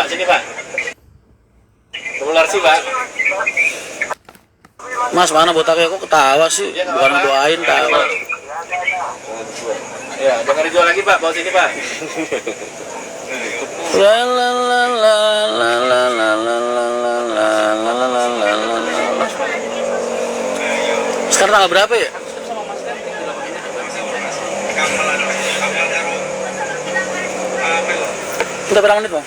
sini Pak. Ular sih Pak. Mas, mana botaknya kok ketawa sih? Bukan doain tawa. Ya, jangan dijual lagi Pak, bawa sini Pak. La la la la la la la la la la la la. Sekarang tanggal berapa ya? Udah berapa menit, Bang?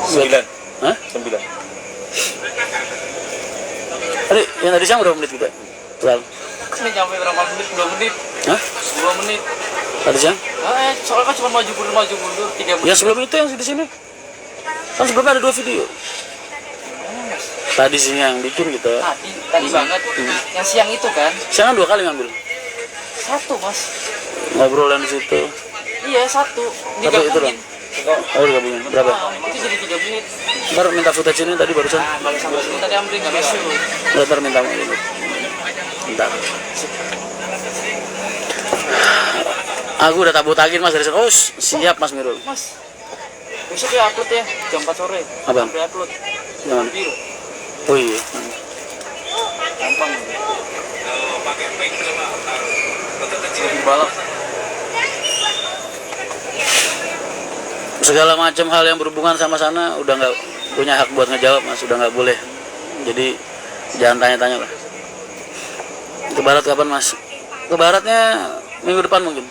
9. Hah? 9. Tadi yang tadi siang berapa menit kita? Terlalu. Ini nyampe berapa menit? 2 menit. Hah? 10 menit. Tadi siang? Soalnya kan cuma maju mundur 3 menit. Ya sebelum itu yang di sini. Kan sebelumnya ada 2 video. Tadi sih yang bikin gitu. Tadi banget. Yang siang itu kan? Siang kan 2 kali ngambil. 1 Mas. Ngobrolan di situ. Iya 1. Satu itu dong. Oh, digabungin. Berapa? Itu jadi 3 menit. Ntar minta footage ini tadi barusan. Kalau sampai sini tadi Amri nggak masuk. Ntar minta ini. Bentar. Aku udah tabutakin Mas dari sana. Oh, siap Mas Mirul. Mas, besok ya upload ya jam 4 sore. Apaan? Sampai upload. Jangan. Video. Oh iya. Gampang. Lebih balap. Segala macam hal yang berhubungan sama sana udah nggak punya hak buat ngejawab Mas, udah nggak boleh. Jadi jangan tanya-tanya lah. Ke barat kapan Mas? Ke baratnya minggu depan mungkin.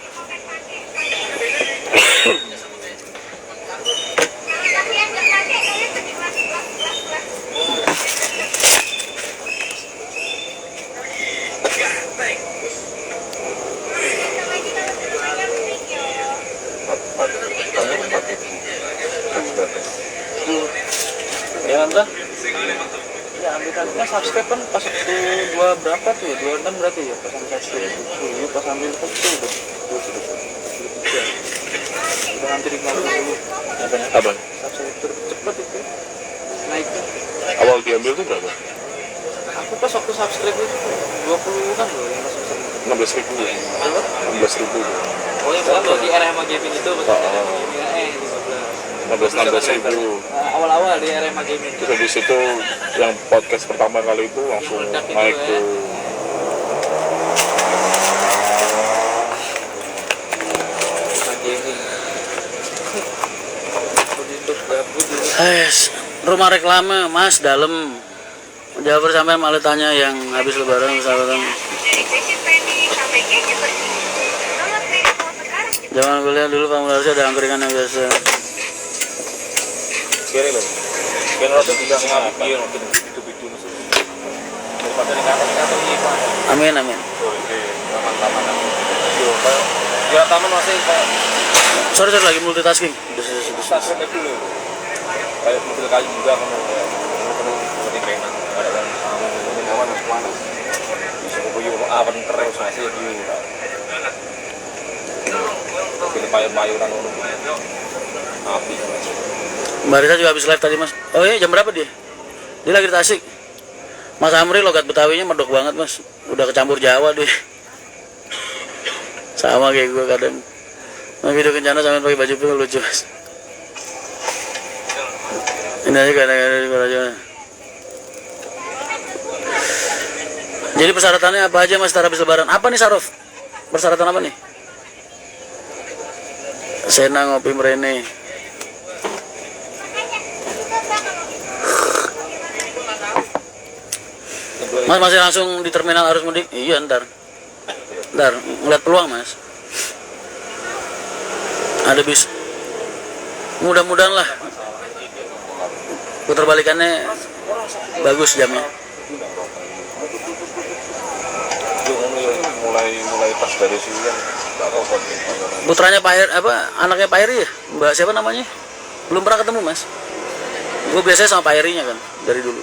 Ya Anda? Ya Amri kan subscribe kan pas waktu 2 berapa tuh ya? 26 berarti ya pas Amri subscribe. Dulu pas Amri itu udah hampir 50. Apa? Subscribe cepet itu. Naik. Awal diambil tuh berapa? Aku pas waktu subscribe itu 20-an loh yang subscribe. 16.000 ya? Berapa? 16.000. Oh ya betul di RMA Gaming itu betul. 16.000. Awal-awal di RMA Gaming itu. Terus habis itu yang podcast pertama kali itu langsung naik ke Rumah reklame Mas dalam. Jawab sampai malah tanya yang habis lebaran persahabatan. Jangan kuliah dulu kamu harusnya ada angkringan yang biasa. kiri loh. Kira roti tidak ngapi, roti itu daripada di kantor ini Pak. Amin amin. Oke, taman-taman. Ya taman masih kayak Sorry lagi multitasking. stasiun itu loh. Kayak mobil kayu juga kan penuh seperti kerenang. Ada yang awan panas. Bisa kuyu awan terus masih view. Pilih payung-payungan api. Mbak Risa juga habis live tadi Mas. Oh iya jam berapa dia? Dia lagi di Tasik. Mas Amri logat Betawinya medok banget Mas. Udah kecampur Jawa deh. Sama kayak gue kadang. Nah, video kencana sampai pakai baju pink lucu Mas. Ini aja kadang-kadang aja. Jadi persyaratannya apa aja Mas habis lebaran? Apa nih Sarof? Persyaratan apa nih? Sena ngopi merene. Mas masih langsung di terminal arus mudik? Iya ntar ngeliat peluang Mas. Ada bis. Mudah-mudahan lah. Putar balikannya bagus jamnya. Mulai pas dari sini kan nggak tahu kok. Putranya Pak Heri, anaknya Pak Heri ya? Mbak siapa namanya? Belum pernah ketemu Mas. Gue biasanya sama Pak Herinya kan dari dulu.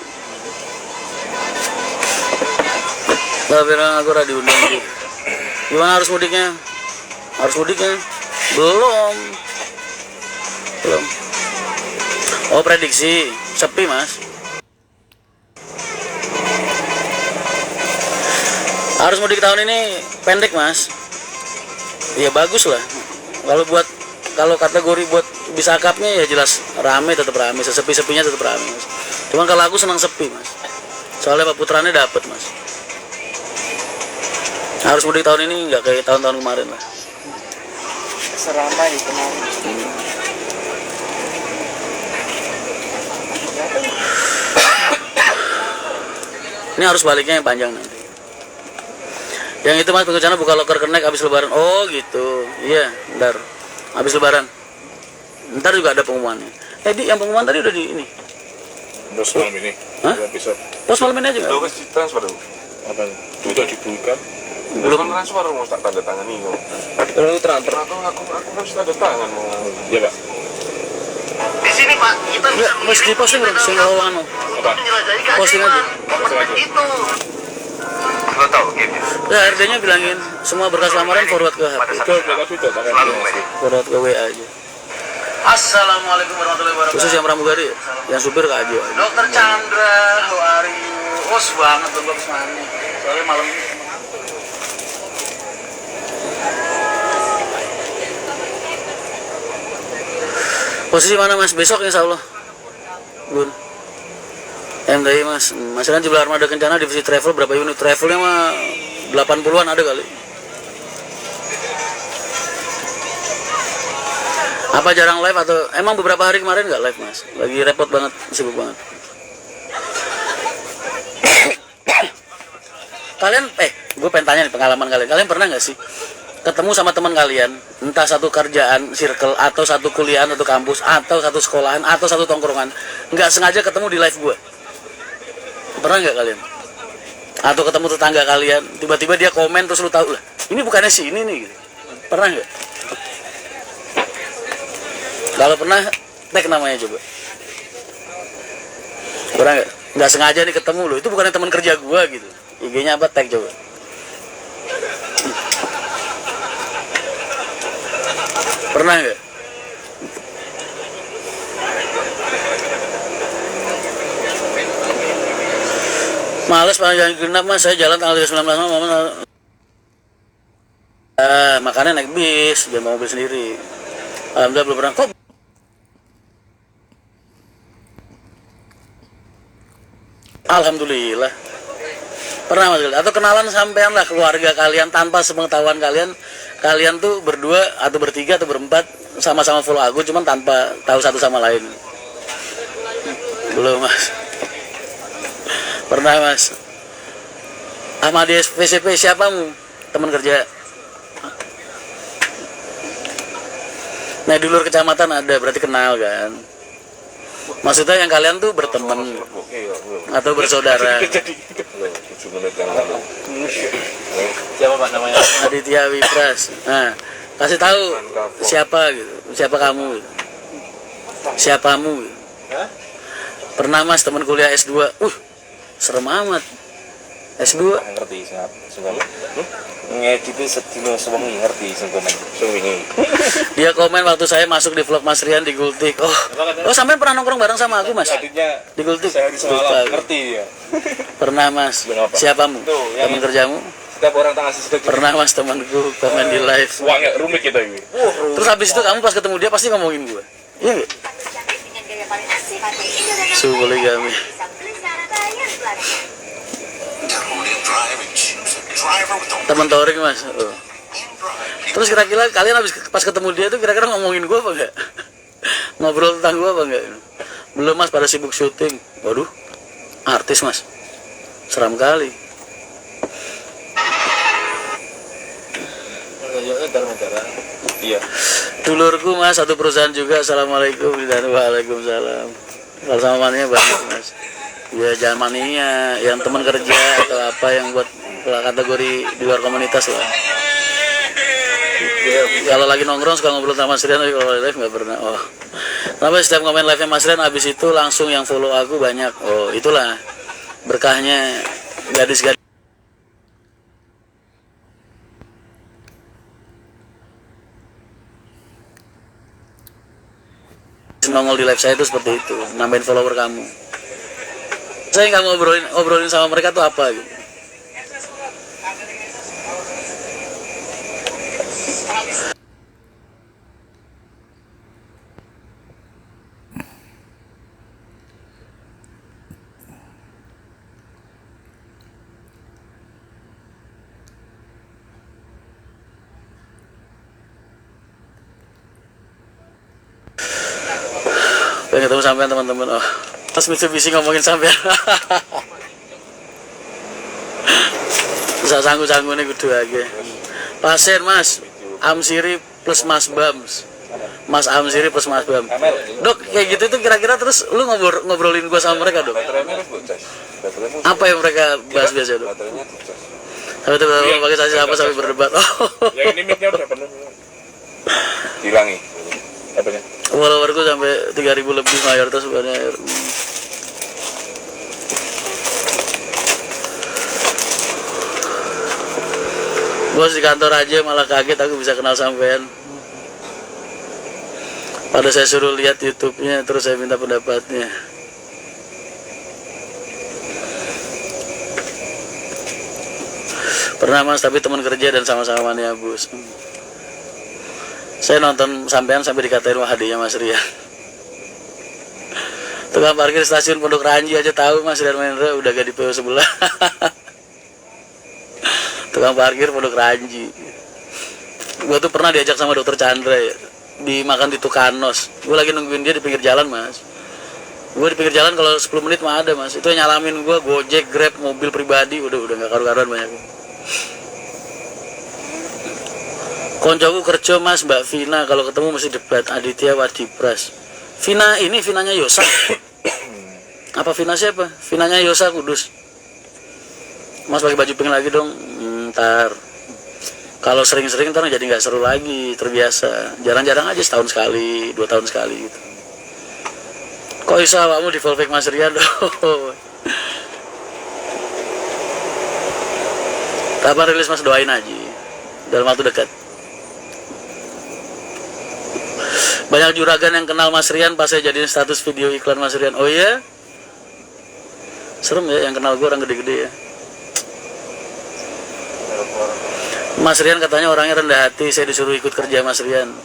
Tapi aku udah diundang gitu. Gimana harus mudiknya? Harus mudiknya? Belum. Oh prediksi sepi Mas. Harus mudik tahun ini pendek Mas. Ya bagus lah. Kalau buat kalau kategori buat bisa akapnya ya jelas rame, tetap rame, sesepi-sepinya tetap rame mas. Cuman kalau aku senang sepi mas, soalnya Pak Putranya dapet mas. Harus mudik tahun ini nggak kayak tahun-tahun kemarin lah. Seramai kemarin. Ini harus baliknya yang panjang nanti. Yang itu mas rencana buka loker kenek habis lebaran. Oh gitu, iya, ntar habis lebaran. Ntar juga ada pengumumannya. Yang pengumuman tadi udah di ini. Terus malam ini, Hah? bisa Pos malam ini aja nggak? Itu kan transfer dulu. apa? Itu dibuka. Belum kan transfer mau tak tanda tangan nih. Lalu transfer. Aku harus tanda tangan mau. Iya pak. Di sini Pak, kita bisa Enggak, mesti posting belum? Sing lowongan mau. Apa? menjelajahi Posting aja. keadilan itu. Lo tahu game Ya RD-nya bilangin semua berkas lamaran forward ke HP. Itu kita sudah pakai selalu aplikasi. Forward ke WA aja. Assalamualaikum warahmatullahi wabarakatuh. Khusus yang pramugari ya, yang supir ke aja. Dokter Chandra, how are you? Bos banget tuh gue kesana. Soalnya malam ini. Posisi mana mas? Besok insya Allah. Bun. MTI mas. Mas kan jumlah armada kencana divisi travel berapa unit? Travelnya mah 80-an ada kali. Apa jarang live atau emang beberapa hari kemarin nggak live mas? Lagi repot banget, sibuk banget. Kalian, gue pengen tanya nih pengalaman kalian. Kalian pernah nggak sih ketemu sama teman kalian, entah satu kerjaan, circle, atau satu kuliah, atau kampus, atau satu sekolahan, atau satu tongkrongan, nggak sengaja ketemu di live gue? Pernah nggak kalian? Atau ketemu tetangga kalian, tiba-tiba dia komen terus lu tahu lah, ini bukannya si ini nih, gitu. Pernah nggak? Kalau pernah, tag namanya coba. Pernah nggak? Nggak sengaja nih ketemu lo, itu bukannya teman kerja gue gitu. IG-nya apa? Tag coba. Pernah nggak? Males panjang genap mas, saya jalan tanggal 19 Maret. Makanya naik bis, jangan bawa mobil sendiri. Alhamdulillah belum pernah. Kok? Alhamdulillah. Pernah mas? Atau kenalan sampean lah keluarga kalian tanpa sepengetahuan kalian. Kalian tuh berdua atau bertiga atau berempat sama-sama follow aku, cuman tanpa tahu satu sama lain. Belum mas. Pernah mas. Sama di PCP siapamu? Teman kerja. Nah di luar kecamatan ada, berarti kenal kan? Maksudnya yang kalian tuh berteman atau bersaudara. 7 menit yang lalu. Siapa pak namanya? Aditya Wipras. Nah, kasih tahu siapa gitu, siapa kamu gitu. Siapamu gitu. Pernah mas teman kuliah S2. Serem amat. S2 Ngerti sungguh. Ngedit itu sedino sewengi ngerti sungguh. dia komen waktu saya masuk di vlog Mas Rian di Gultik. Oh sampai pernah nongkrong bareng sama aku mas Tadinya di Gultik. saya di semalam Lupa. ngerti ya. Pernah mas. Kenapa? Siapamu? Tuh, yang Teman itu. kerjamu? Setiap orang tak ngasih sedekah. Pernah mas temanku komen di live. Wah, rumit kita ini. Terus habis itu kamu pas ketemu dia pasti ngomongin gue. Iya nggak? Poligami. Teman touring mas. Oh. Terus kira-kira kalian habis pas ketemu dia tuh kira-kira ngomongin gue apa enggak? Ngobrol tentang gue apa enggak? Belum mas, pada sibuk syuting. Waduh, artis mas. Seram kali. Iya. Dulurku mas, satu perusahaan juga. Assalamualaikum dan waalaikumsalam. Kalau sama mania banyak mas. Ya jangan mania, yang teman kerja atau apa yang buat kategori di luar komunitas lah. Kalau lagi nongkrong suka ngobrol sama Mas Rian, tapi kalau live nggak pernah. Oh, kenapa setiap komen live-nya Mas Rian habis itu langsung yang follow aku banyak. Oh, itulah berkahnya gadis-gadis nongol di live saya itu seperti itu, nambahin follower kamu. Saya nggak ngobrolin sama mereka tuh apa gitu. pengen ketemu sampean teman-teman. Oh, Mas Mitsubishi ngomongin sampean. Bisa sanggup-sanggup nih kudu aja. Pasien Mas Amsiri plus Mas Bams. Mas Amsiri plus Mas Bam. Dok, kayak gitu tuh kira-kira terus lu ngobrolin gua sama mereka, Dok? Baterainya harus buat cas. Baterainya Apa yang mereka bahas biasa, Dok? baterainya tuh cas. Sampai tiba-tiba pakai sasis apa sampai berdebat. Oh. Yang ini mic-nya udah penuh. Hilangi. Apanya? Followerku sampai 3.000 lebih mayoritas sebenarnya. Bos di kantor aja malah kaget aku bisa kenal sampean. Pada saya suruh lihat YouTube-nya terus saya minta pendapatnya. Pernah Mas, tapi teman kerja dan sama-sama mania bus. Saya nonton sampean sampai dikatain wah hadiahnya Mas Rian. Tukang parkir stasiun Pondok Ranji aja tahu Mas Rian Mahendra udah gak di PO sebelah. Tukang parkir Pondok Ranji. Gua tuh pernah diajak sama dokter Chandra ya, dimakan di Tukanos. Gue lagi nungguin dia di pinggir jalan Mas. Gue di pinggir jalan kalau 10 menit mah ada Mas. Itu yang nyalamin gue Gojek, Grab, mobil pribadi udah gak karu-karuan banyak. Koncoku kerja Mas, Mbak Vina kalau ketemu mesti debat Aditya Wadipras. Vina ini Vinanya Yosa. Apa Vina siapa? Vinanya Yosa Kudus. Mas pakai baju pink lagi dong. Ntar kalau sering-sering ntar jadi nggak seru lagi, terbiasa. Jarang-jarang aja setahun sekali, 2 tahun sekali gitu. Kok bisa kamu di Volvic Mas Rian? Kapan rilis Mas, doain aja dalam waktu dekat. Banyak juragan yang kenal Mas Rian pas saya jadiin status video iklan Mas Rian. Oh iya? Serem ya yang kenal gue orang gede-gede ya. Mas Rian katanya orangnya rendah hati, saya disuruh ikut kerja Mas Rian.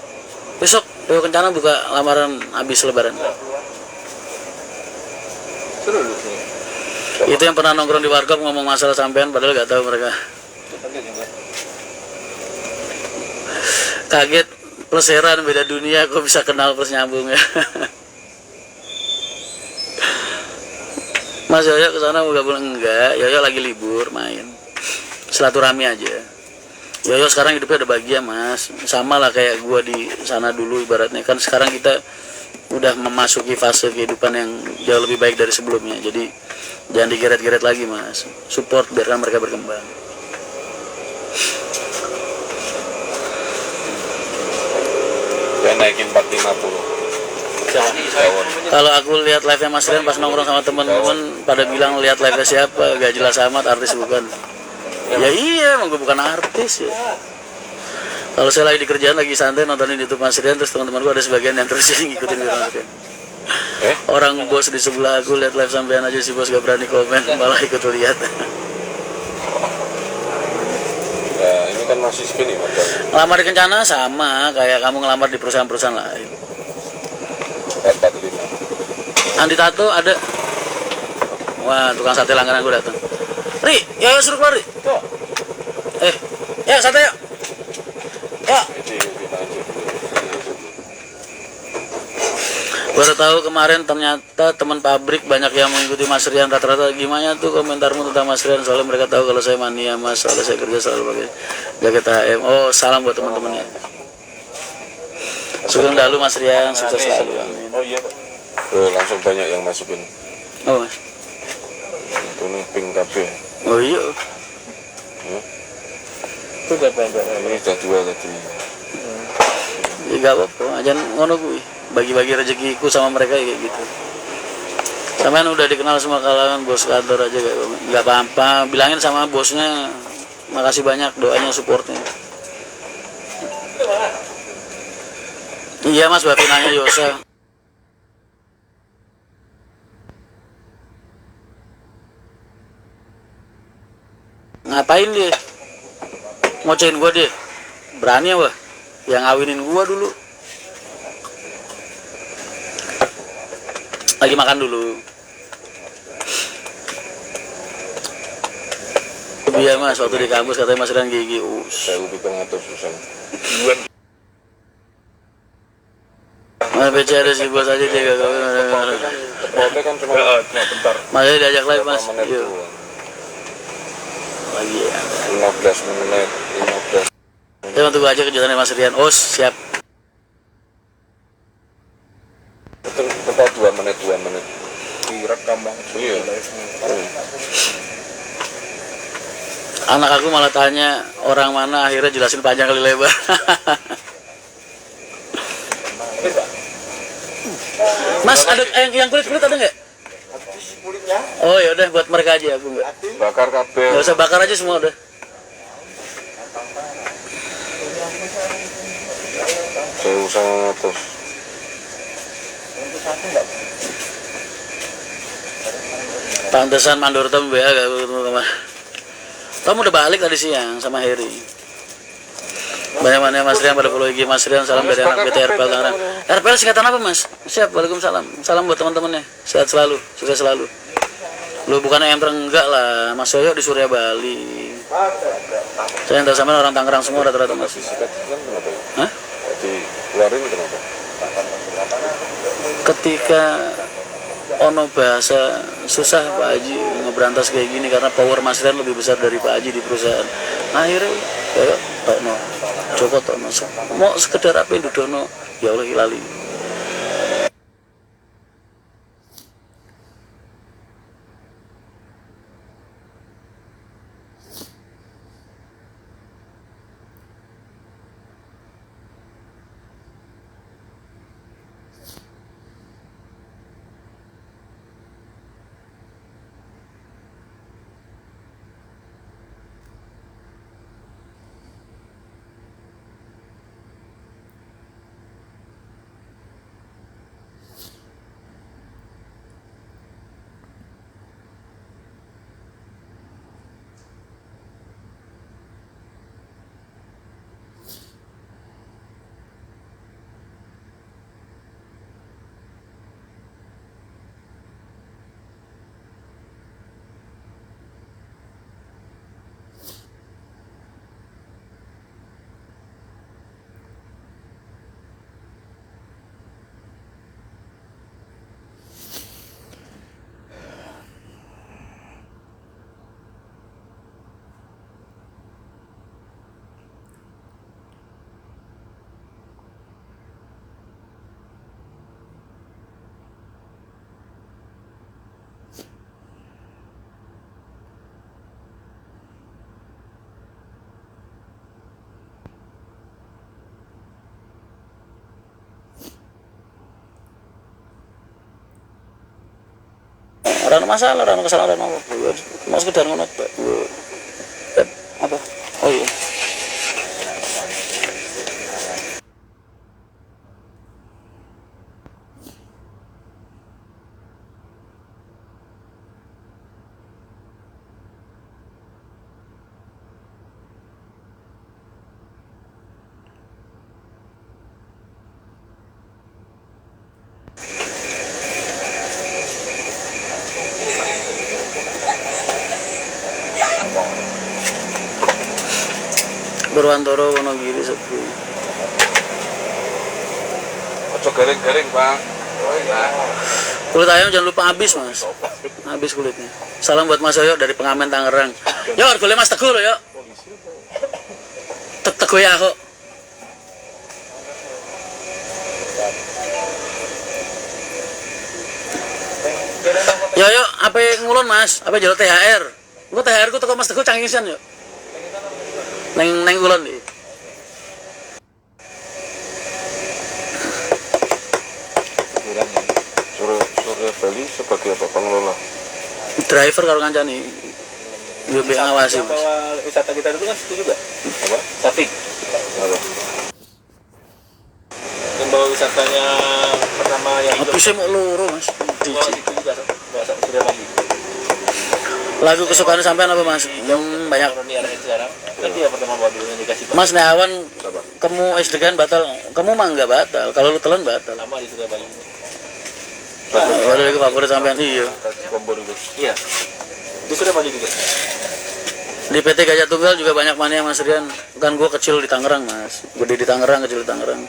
Besok PO Kencana buka lamaran habis lebaran. Seru lu sih. Itu yang pernah nongkrong di warkop ngomong masalah sampean padahal gak tahu mereka. Kaget plus heran, beda dunia kok bisa kenal plus nyambung ya. Mas Yoyo kesana mau gabung enggak? Yoyo lagi libur main, silaturahmi aja. Yoyo sekarang hidupnya udah bahagia Mas, sama lah kayak gua di sana dulu ibaratnya kan. Sekarang kita udah memasuki fase kehidupan yang jauh lebih baik dari sebelumnya. Jadi jangan digeret-geret lagi Mas, support biarkan mereka berkembang. Saya naikin 450. Kalau aku lihat live-nya Mas Rian pas nongkrong sama temen-temen pada bilang lihat live-nya siapa, gak jelas amat, artis bukan. Ya iya, emang gue bukan artis ya. Kalau saya lagi di kerjaan, lagi santai nontonin YouTube Mas Rian, terus teman-teman gue ada sebagian yang terus ngikutin video Mas Rian. Orang bos di sebelah aku lihat live sampean aja si bos gak berani komen, malah ikut lihat. Ya, ini kan masih spin ya, Ngelamar di Kencana sama kayak kamu ngelamar di perusahaan-perusahaan lain. 45. Andi Tato ada. Wah, tukang sate langganan gue datang. Ri, ya suruh keluar Ri. Ya sate ya. Ya. Baru tahu kemarin ternyata teman pabrik banyak yang mengikuti Mas Rian. Rata-rata gimana tuh komentarmu tentang Mas Rian? Soalnya mereka tahu kalau saya mania Mas, soalnya saya kerja selalu pakai jaket HM. Oh, salam buat teman-temannya. Sugeng dalu Mas Rian, sukses selalu. Amin. Oh iya Pak. Langsung banyak yang masukin. Oh Mas. Ini pink kabeh. Oh iya. Itu bebek. Ini sudah 2 tadi. Ya gak apa-apa, aja ngono kuwi. Bagi-bagi rezekiku sama mereka kayak gitu. Sampean udah dikenal semua kalangan bos kantor aja gak apa-apa. Bilangin sama bosnya makasih banyak doanya, supportnya. Iya Mas, Bafinanya Yosa. Ngapain dia? Ngocein gua dia. Berani ya wah. Yang ngawinin gua dulu. Lagi makan dulu. Iya Mas, waktu di kampus katanya Mas Rian gigi. Saya lebih pengatur susah. Mas PC ada si bos aja dia gak Cepotnya kan cuma cuma bentar. Mas diajak live berapa mas. menit Yuk. doang. Lagi ya. 15 menit 15. Kita tunggu aja kejutannya Mas Rian. Oh siap. Tepat 2 menit Direkam banget. Iya. Anak aku malah tanya orang mana, akhirnya jelasin panjang kali lebar. Mas ada yang kulit ada nggak? Oh ya udah buat mereka aja aku nggak. Bakar kabel. Nggak usah bakar aja semua udah. Saya usah ngatus. Pantesan mandor Tom ya gak ketemu kemana. Tom udah balik tadi siang sama Heri. Banyak Mas Rian pada follow IG Mas Rian, salam dari anak PT RPL Tangerang. RPL singkatan apa Mas? Siap, waalaikumsalam. Salam buat teman-temannya, sehat selalu, sukses selalu. Lu bukan empreng enggak lah, Mas Yoyo di Surya Bali. Saya yang tahu sama orang Tangerang semua rata-rata Mas. Sikat kan kenapa ya? Hah? Dikeluarin kenapa? Ketika ono bahasa susah Pak Haji ngeberantas kayak gini karena power Mas Rian lebih besar dari Pak Haji di perusahaan. Akhirnya kayak Tokno, Joko Tokno, mau sekedar apa yang dudono, ya Allah hilali. Orang masalah, orang kesalahan apa? Mau sekedar ngono apa? Oh iya. Purwantoro Wonogiri sepi. Ojo garing-garing, Bang. Kulit ayam jangan lupa habis Mas. Habis kulitnya. Salam buat Mas Yoyo dari Pengamen Tangerang. Yo, boleh Mas Teguh lo yo. Teguh ya kok. Yo, apa ngulon Mas? Apa jalur THR? Gua THR ku teko Mas Teguh cangisan yo. Neng ngulon iki. Surya Bali sebagai apa pengelola? Driver kalau kancane. Yo be ngawasi Mas. Bawa wisata kita dulu kan situ juga. Apa? Safik. Apa? Yang bawa wisatanya pertama yang itu. Habisnya mau loro Mas. Bawa itu juga. Bawa Surya Bali. Lagu kesukaan sampean apa Mas? Banyak. Orang ini arahnya sekarang. Nanti ya pertama bawa dulu yang dikasih Pak. Mas Neawan, kamu SD-kan batal, kamu mah enggak batal. Kalau lu telan batal. Lama di Surya Bali. Ada lagi favorit sampean iya. Kompor itu. Iya. Di Surya Bali juga. Di PT Gajah Tunggal juga banyak mania Mas Rian. Kan gua kecil di Tangerang Mas. Gede di Tangerang, kecil di Tangerang.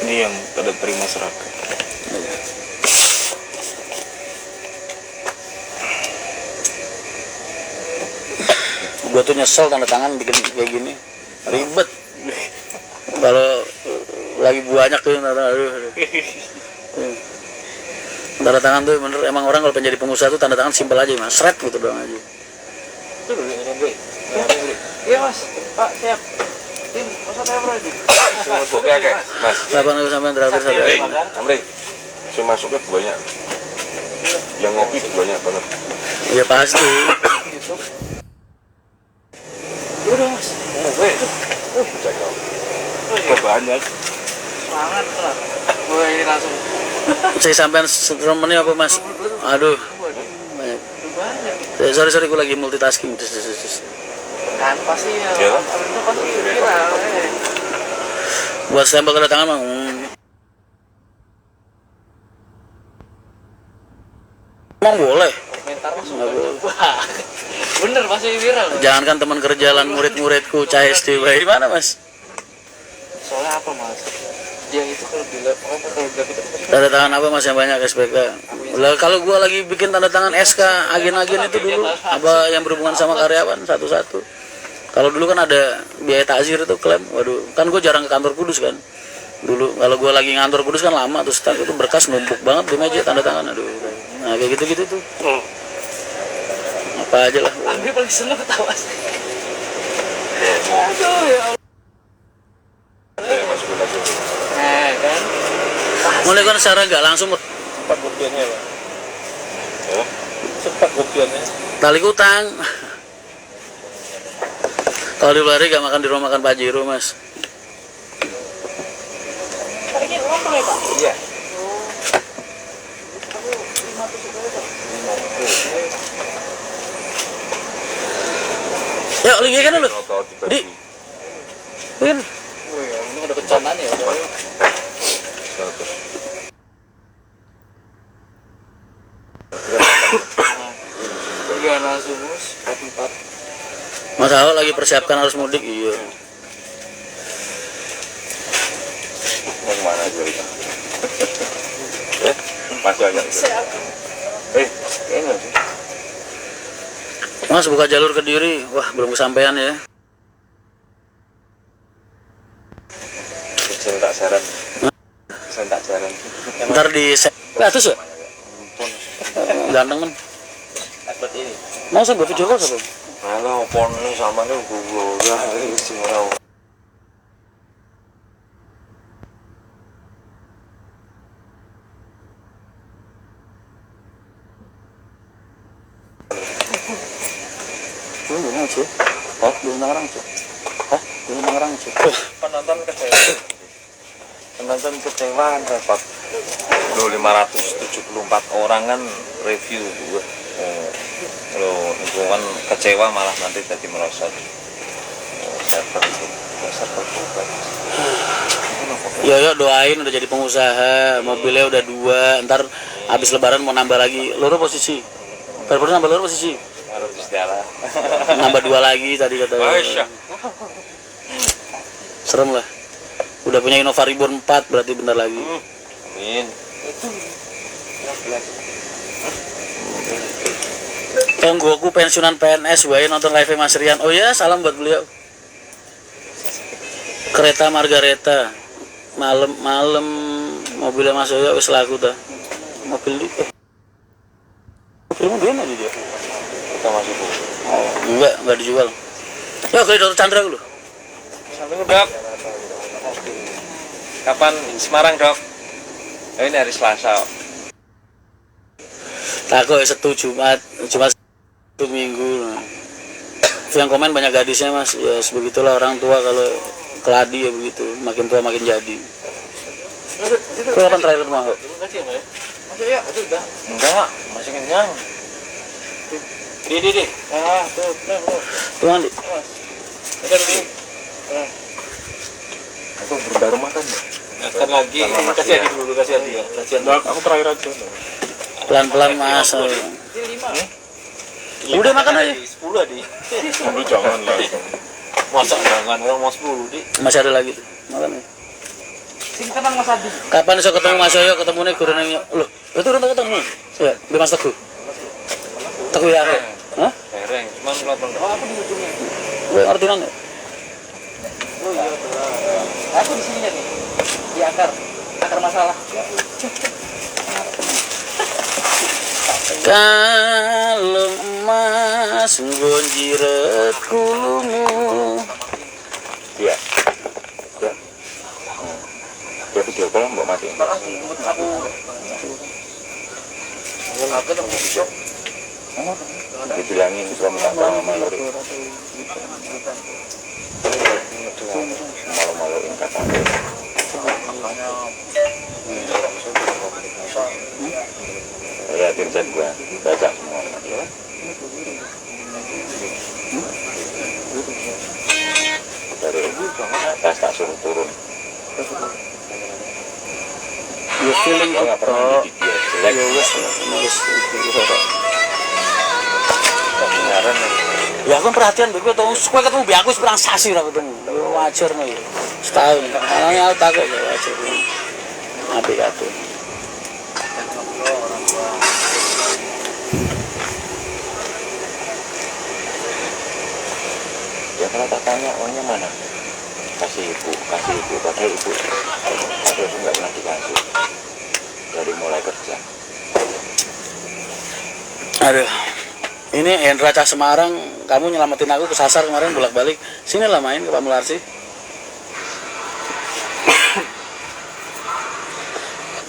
Ini yang tanda terima seragam. Gua tuh nyesel tanda tangan bikin kayak gini, ribet. Kalau lagi banyak tuh tanda tangan tuh bener, emang orang kalau pengen jadi pengusaha tuh tanda tangan simpel aja mas, seret gitu doang aja. Iya mas, Pak siap. Tim, masa saya berarti. Masuknya kayak Mas. 8 sampai terakhir satu. Amri. Masuknya banyak. Yang ngopi banyak banget. Iya pasti. Udah mas. Kok banyak. Semangat lah. Gue ini langsung. Saya sampean seremennya apa mas? Aduh. Banyak. Banyak. Sorry gue lagi multitasking. Kan pasti ya. Iya. Itu pasti viral. Buat stempel tanda tangan mah. Emang boleh. Komentar langsung wah. Bener pasti viral. Jangankan teman kerja lan murid-muridku CSD di mana mas? Soalnya apa mas? Dia itu kalau dilihat apa kalau grafik itu Tanda tangan apa mas yang banyak SPK? Lah kalau gua lagi bikin tanda tangan SK agen-agen itu dulu apa yang berhubungan sama karyawan satu-satu. Kalau dulu kan ada biaya takzir itu klaim, waduh, kan gue jarang ke kantor Kudus kan. Dulu kalau gue lagi ngantor Kudus kan lama, terus itu berkas numpuk banget di meja tanda tangan, aduh. Nah kayak gitu-gitu tuh. Apa aja lah. Ambil paling seneng ketawa sih. Aduh ya Allah. Kan. Mulai kan secara nggak langsung Cepat kopiannya Pak. Cepat kopiannya. tali utang. Kalau di luar gak makan di rumah makan Pak Jiro mas. Ini ngomong ya Pak? Iya. Ya lagi kan lu. Di. Kan. Wih, ini ada kencanaan ya. Iya langsung mus 44. Mas Ahok lagi persiapkan harus mudik, iya. Mau kemana aja itu? Masih aja. Kayaknya sih. Mas buka jalur Kediri, wah belum kesampaian ya. Saya tak saran. Saya tak saran. Ntar di atas ya? Ganteng kan? Takut ini. Mau saya buat video call siapa? Halo, pon ini sama nih gue ya ini istimewa. Belum sih. Hah? Belum Tangerang sih. Hah? Belum Tangerang sih. Penonton kecewa. Penonton kecewa kan repot. Lo 574 orang kan review gue. Lo lingkungan kecewa malah nanti jadi merosot. Server bukan. Ya doain udah jadi pengusaha, mobilnya udah 2, ntar habis lebaran mau nambah lagi. Loro posisi. Baru nambah loro posisi. Harus istilah. Nambah 2 lagi tadi kata. Masya. Serem lah. Udah punya Innova Reborn 4 berarti bentar lagi. Amin. Tunggu aku pensiunan PNS wae nonton live Mas Rian. Oh ya, salam buat beliau. Kereta Margareta. Malam mobilnya Mas Yoyo wis laku ta. Mobil di mobilnya mana dia? Kita masuk bu. Oh, enggak dijual. Ya ke Dr. Chandra dulu. Sampai dok. Kapan Semarang dok? Oh, ini hari Selasa. Takut setuju Jumat 1 minggu. Yang komen banyak gadisnya mas, ya sebegitulah orang tua kalau keladi ya begitu, makin tua makin jadi. Itu kapan terakhir mau? Kasih ya Pak ya? Masih ya? Itu udah. Enggak, masih kenyang. Di. Ah, tuh. Tuh Andi. Ada di. Aku baru makan. Makan lagi. Kasih Adi dulu, kasih Adi ya. Kasih Adi. Aku terakhir aja. Pelan-pelan mas. Ini 5. Udah makan aja. 10 Adi. Lu jangan lah. Masa jangan orang mau 10 di. Masih ada lagi tuh. Makan ya. Sing tenang Mas Adi. Kapan iso ketemu Mas Yoyo, ketemunya guru nang loh, itu udah ketemu. Ya, di Mas Teguh. Teguh ya. Hah? Hereng, cuman lapor. Oh, aku di ujungnya. Gue ngerti nang. Oh iya betul. Aku di sini nih. Di akar masalah. Kalau emas gonjiret kulumu. Iya. Ya. Dia video call mbok mati. Aku tuh besok. Dibilangin sudah minta sama Malori. Malu-maluin katanya. Liatin chat gua, baca semua. Dari atas tak suruh turun. You feeling Gua nggak pernah kok. didik dia jelek. Ya wes, nulis itu. Kedengaran. Ya aku kan perhatian begitu tuh, supaya ketemu biar aku seberang sasi lah ketemu. Ya, wajar nih, setahun. Makanya aku takut ya wajar. Nabi kata. Ya kalau tak tanya uangnya mana? Kasih ibu. Padahal ibu nggak pernah dikasih dari mulai kerja. Aduh, ini Hendra Cah Semarang, kamu nyelamatin aku kesasar kemarin bolak-balik. Sini lah main ke Pak Mularsi.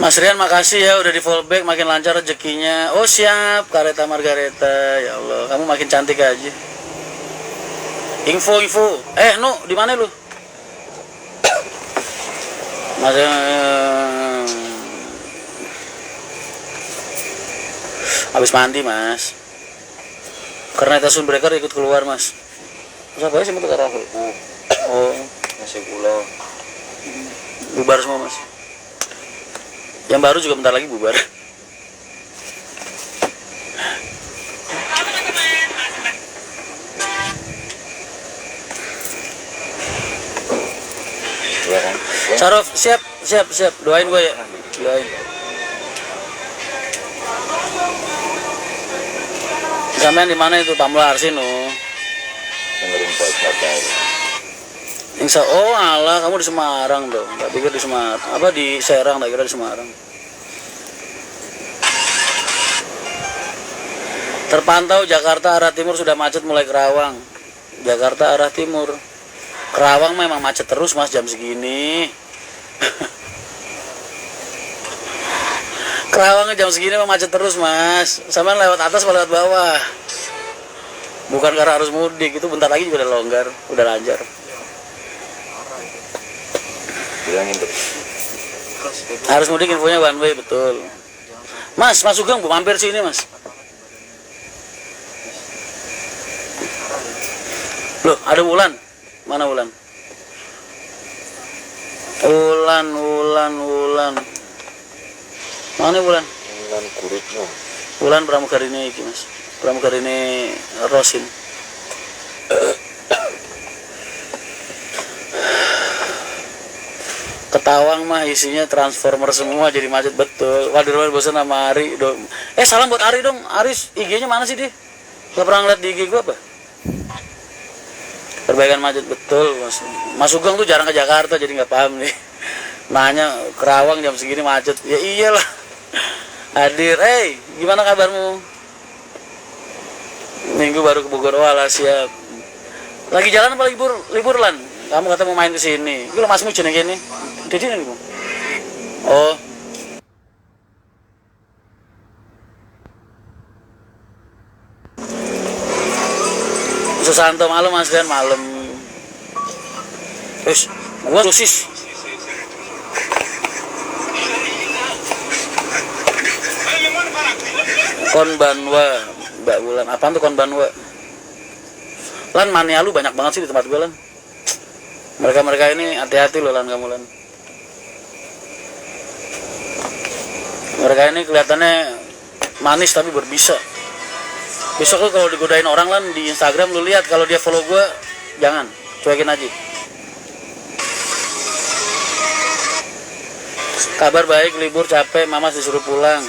Mas Rian makasih ya udah di fallback, makin lancar rezekinya. Oh siap, Kareta Margareta. Ya Allah, kamu makin cantik aja. Info. Nu, di mana lu? Mas habis mandi, Mas. Karena itu Sunbreaker ikut keluar, Mas. Siapa sih itu karaoke? Oh, Nasi pulau. bubar semua, Mas. Yang baru juga bentar lagi bubar. Iya kan? Sarof, siap. Doain gue ya. Doain. Sampean di mana itu Pak Mularsi no? Dengerin podcast itu. Oh alah, kamu di Semarang dong. Tak pikir di Semarang. Apa di Serang, tak kira di Semarang. Terpantau Jakarta arah timur sudah macet mulai Kerawang. Jakarta arah timur. Kerawang memang macet terus, Mas, jam segini. Kerawang jam segini memang macet terus, Mas. Sama lewat atas atau lewat bawah. Bukan karena harus mudik, itu bentar lagi juga udah longgar, udah lancar. Bilangin tuh. Harus mudik infonya one way, betul. Mas Sugeng, Bu mampir sini, Mas. Loh, ada Wulan. Mana Wulan? Wulan. Mana Wulan? Wulan Guritno. Wulan Pramugarini iki, Mas. Pramugarini Rosin. Ketawang mah isinya transformer semua jadi macet betul. Waduh, bosan sama Ari dong. Salam buat Ari dong. Ari IG-nya mana sih dia? Gak pernah ngeliat di IG gua apa? Perbaikan macet betul, Mas Sugeng tuh jarang ke Jakarta jadi nggak paham nih. Nanya Kerawang jam segini macet. Ya iyalah. Hadir, gimana kabarmu? Minggu baru ke Bogor, walah siap. Lagi jalan apa libur Lan? Kamu kata mau main ke sini. Itu masmu jeneng kene. Dedi nih, Bu. Oh. Susanto malam, Mas Rian malam. Gua sosis. Konbanwa, Mbak Wulan. Apaan tuh Konbanwa? Lan, mania lu banyak banget sih di tempat gue, Lan. Mereka ini hati-hati loh, Lan, kamu, Lan. Mereka ini kelihatannya manis tapi berbisa. Besok lu kalau digodain orang, Lan, di Instagram lu lihat kalau dia follow gue, jangan, cuekin aja. Kabar baik, libur capek, mama disuruh pulang.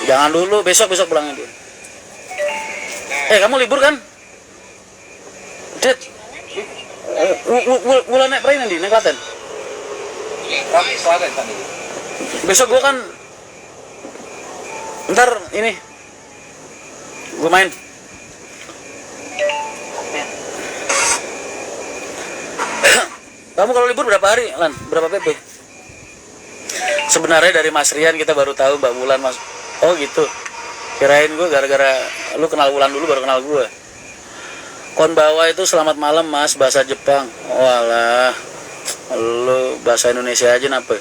Jangan dulu, besok pulangnya dia. Kamu libur kan? Dit. Wulan naik peraih nanti, naik Klaten. Klaten tadi. Besok gua kan ntar ini gua main. Kamu kalau libur berapa hari, Lan? Berapa PP? Sebenarnya dari Mas Rian kita baru tahu Mbak Wulan, Mas. Oh gitu. Kirain gue gara-gara lu kenal Wulan dulu baru kenal gue. Konbawa itu selamat malam, Mas, bahasa Jepang. Walah. Lu bahasa Indonesia aja napa?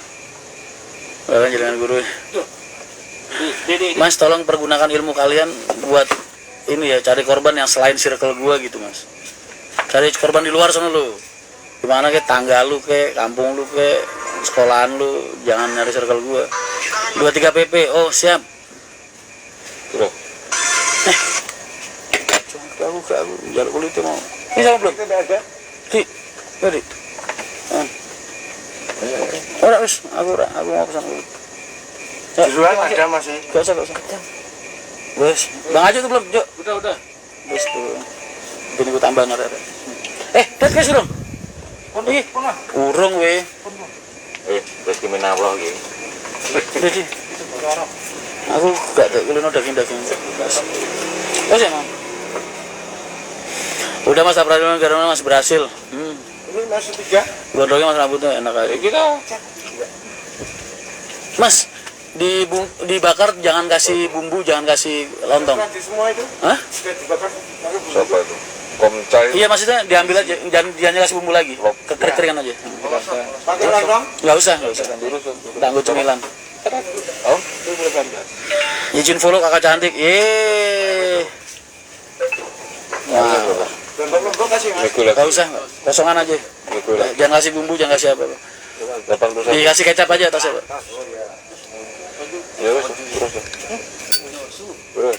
Bahkan jaringan guru. Mas, tolong pergunakan ilmu kalian buat ini ya, cari korban yang selain circle gua gitu, Mas. Cari korban di luar sana lu. Gimana ke tangga lu, ke kampung lu, ke sekolahan lu, jangan nyari circle gua. 23 PP. Oh, siap. Bro. Aku jalur kulit mau. Ini sama belum? Ki. Tadi. Ora wis, aku mau pesan dulu. Jual ada masih. Gak usah. Wes, Bang Ajo tuh belum, Jo. Udah. Wes tuh. Ini gue tambah nara. Lihat guys urung. Ih, urung we. Rezeki menawar gitu. Jadi, aku gak tak kulino daging. Wes ya, Mam. Udah Mas Apradino karena Mas berhasil. Ini masih 3. Gondrongnya Mas rambutnya enak aja. Kita Mas, dibakar jangan kasih bumbu, jangan kasih lontong. Semua itu Hah? sudah dibakar. siapa itu? Komcai. Iya, maksudnya diambil aja, jangan kasih bumbu lagi. Kekeringan aja. Pakai lontong. Nggak usah. Tangguh cemilan. Oh, itu berapa? Izin follow kakak cantik. Yeay. Wah, Lontong kasih Mas. Mikulah. nggak usah, kosongan aja. Mikulah. Jangan kasih bumbu, jangan kasih apa. 81. Dikasih kecap aja atasnya, Pak. Ya wes, terus.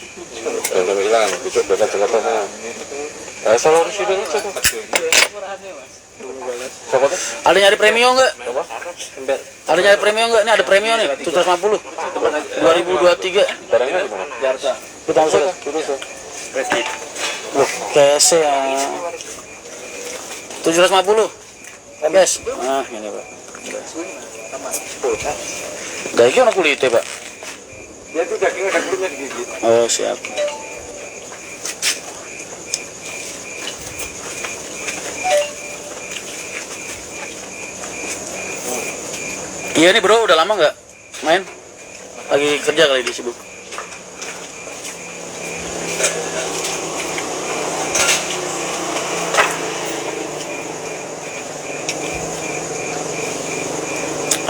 Udah hilang, besok dekat sana. Salah harus sudah lucu tuh. Siapa tuh? Ada nyari premium nggak? Apa? Ada nyari premium nggak? Ini ada premium nih, 750. 2023. Barangnya di mana? Jakarta. Kita langsung. Terus. Loh, kese ya. 750. Guys. Ah, ini, Pak. Daging ono kulitnya, Pak. Dia tuh daging ada kulitnya digigit. Oh, siap. Iya nih bro, udah lama nggak main? Lagi kerja kali di sibuk.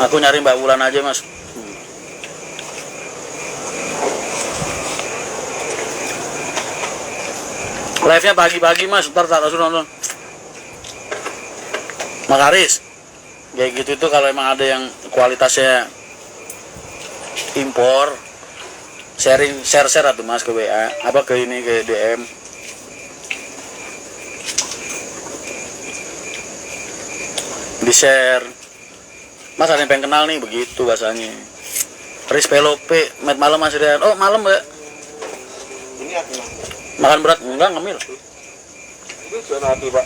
Aku nyari Mbak Wulan aja, Mas. Live-nya pagi-pagi, Mas. Ntar tak langsung nonton. Makaris. Kayak gitu itu kalau emang ada yang kualitasnya impor, share atau Mas ke WA, apa ke ini ke DM. Di share. Mas ada yang pengen kenal nih, begitu bahasanya. Riz Pelope, malam Mas Rian. Oh, malam, Mbak. Ini aku. Makan berat? Enggak, ngemil. Itu zona hati, Pak.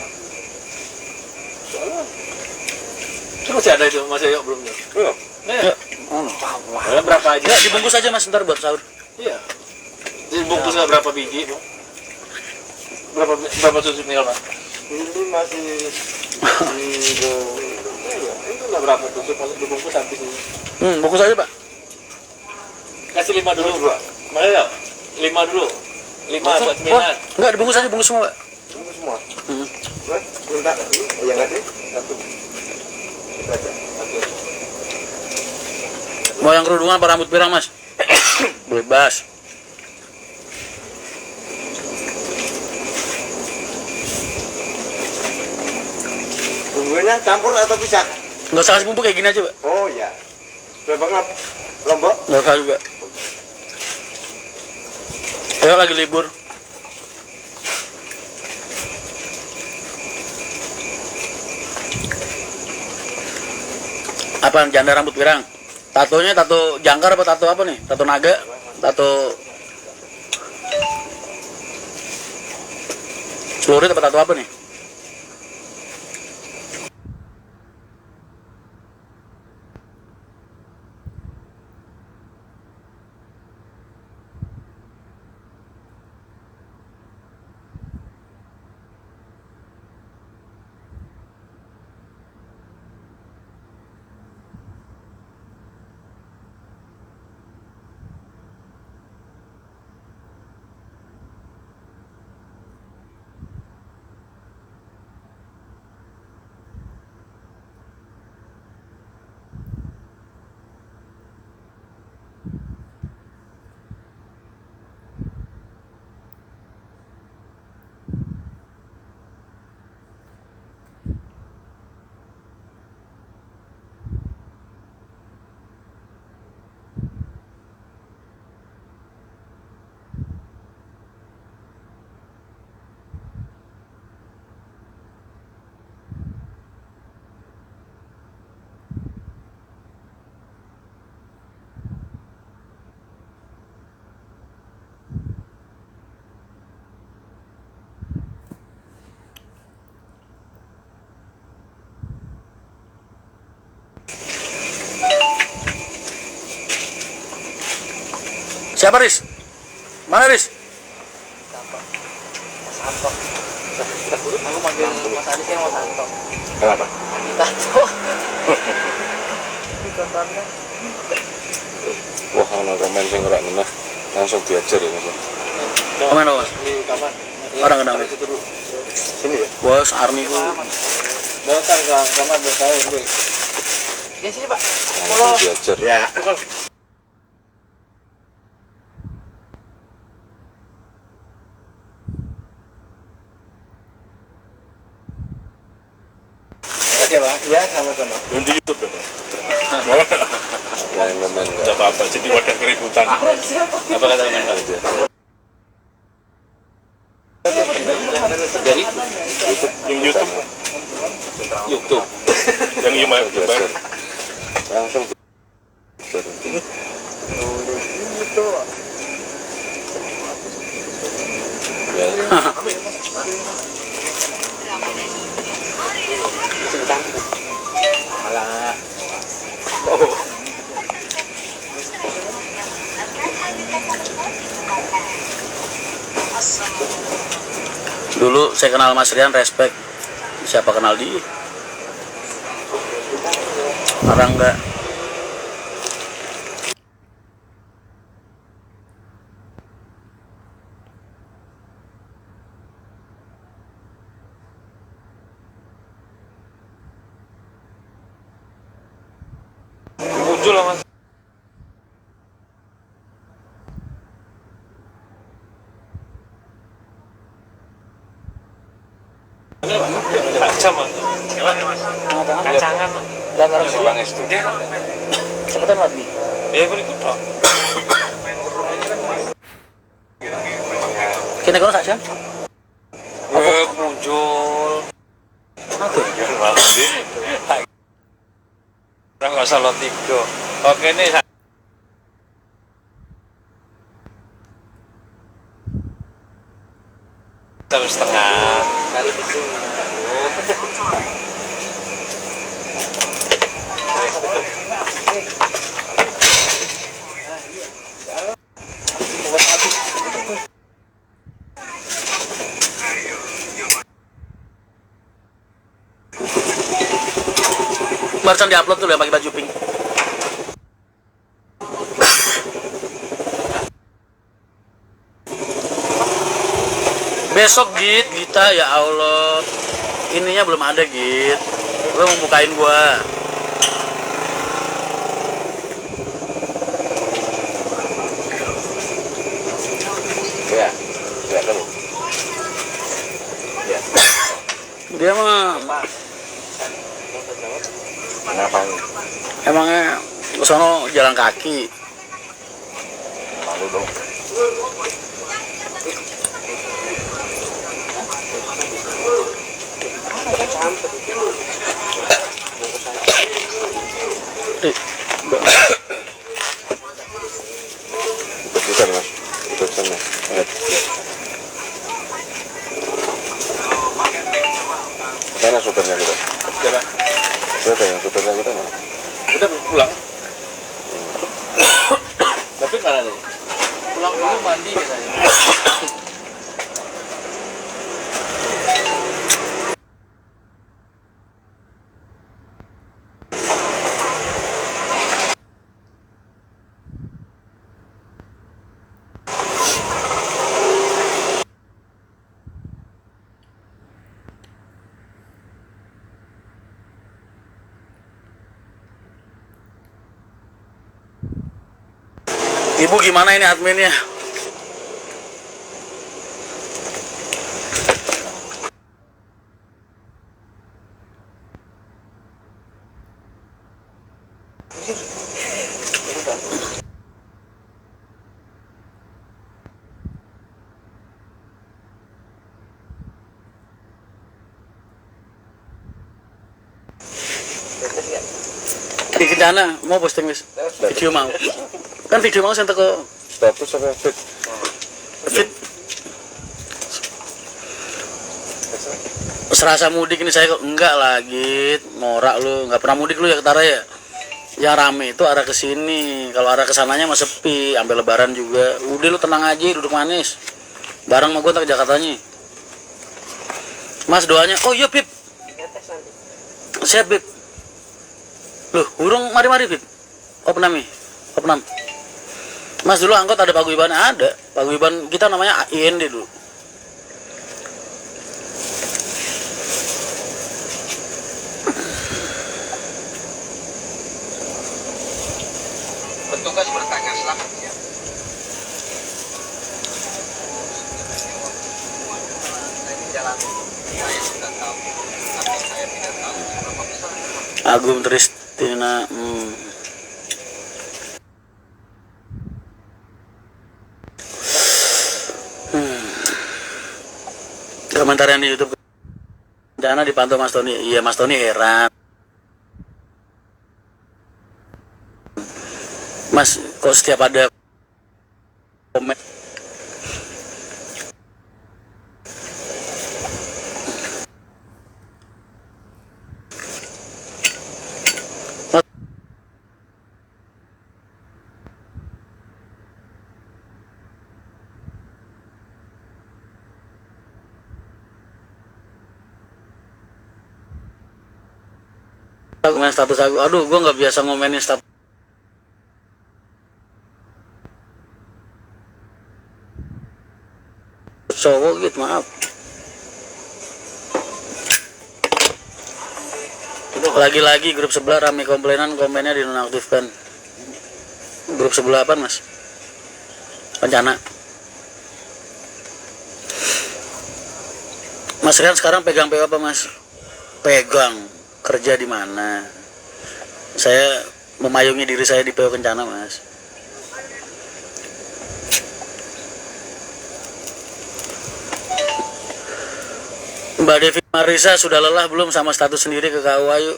Itu masih ada itu, masih yuk belum ya? Belum. Ya. Nah, berapa aja? Ya, dibungkus aja Mas, ntar buat sahur. Iya. Dibungkusnya berapa biji, Pak? Berapa tusuk nih, Pak? Ini masih Itu nggak berapa tusuk, masuk dibungkus habis ini. Bungkus aja, Pak. Kasih 5 dulu, Pak. Mana ya? 5 dulu. 5 buat cemilan. Enggak, dibungkus aja, bungkus semua, Pak. tunggu semua. Mas, minta yang ada satu. Itu aja. Mau yang kerudungan apa rambut pirang, Mas? Bebas. Bumbunya campur atau pisah? Nggak usah kasih bumbu kayak gini aja, Pak. Oh iya. Berapa ngap? Lombok? Nggak usah juga. Ayo lagi libur. Apa janda rambut pirang? Tatonya tato jangkar apa tato apa nih? Tato naga? Tato celurit apa tato apa nih? Siapa Riz? Mana Riz? Santo. Aku manggil Mas Adi kan Mas Santo. Kenapa? Tato. Gambarnya. Wah, ana komen sing ora meneh langsung diajar ya Mas. Komen apa? Di kapan? Orang kenal. Sini ya. Bos Army ku. Dokter kamar bertahu. Ya sini Pak. Langsung diajar. Ya. Oke Pak. Ya sama-sama. Di YouTube ya. Yang komen enggak. Enggak apa-apa, jadi wadah keributan. Apa kata teman aja? Dari Yang YouTube. YouTube. Yang YouTube. Langsung diajar. Ya. malah Dulu saya kenal Mas Rian, respect. Siapa kenal dia? Orang enggak. Muncul lah Mas. Kacam Mas. Kacangan. dalam Bang itu. cepetan lagi. Ya gue ikut dong. Kini kono saja. Muncul. Muncul banget sih. Orang nggak salah tiga. Oke nih. Satu setengah. Barusan diupload tuh yang pakai baju pink. Besok Gita ya Allah. Ininya belum ada Git. Lo mau bukain gua. Ya. Ya kamu. Ya. Dia mah Kenapa? emangnya kesono jalan kaki. Malu dong. Bukan mas, bukan sana. Mana supirnya kita? Siapa? Siapa yang supirnya kita mana? Udah pulang. Tapi mana nih? Pulang dulu mandi katanya. Ibu gimana ini adminnya? Di Kencana mau posting wis. Video mau. Kan video mau saya ke Status apa fit? fit. Serasa mudik ini saya kok enggak lagi, norak lu, nggak pernah mudik lu ya ke Tara ya. Yang rame itu arah ke sini, kalau arah ke sananya mah sepi, sampai lebaran juga. Udah lu tenang aja, duduk manis. Bareng sama gua ntar ke Jakartanya. Mas doanya, oh iya Bib. Siap Bib. Loh, urung mari-mari Bib. Opnami. Opnam. Mas dulu angkot ada paguyuban, ada. Paguyuban kita namanya IND dulu. Petugas bertanya selanjutnya. Agung Tristina. Komentar yang di YouTube Dana dipantau Mas Tony. Iya Mas Tony heran. Mas kok setiap ada komen komen status aku, aduh gue nggak biasa ngomenin status cowok gitu, maaf. Lagi-lagi grup sebelah rame komplainan, komennya dinonaktifkan. Grup sebelah apa Mas? Kencana. Mas Rian sekarang pegang PO apa Mas? Pegang. Kerja di mana? Saya memayungi diri saya di PO Kencana Mas. Mbak Devi Marisa sudah lelah belum sama status sendiri ke KUA yuk?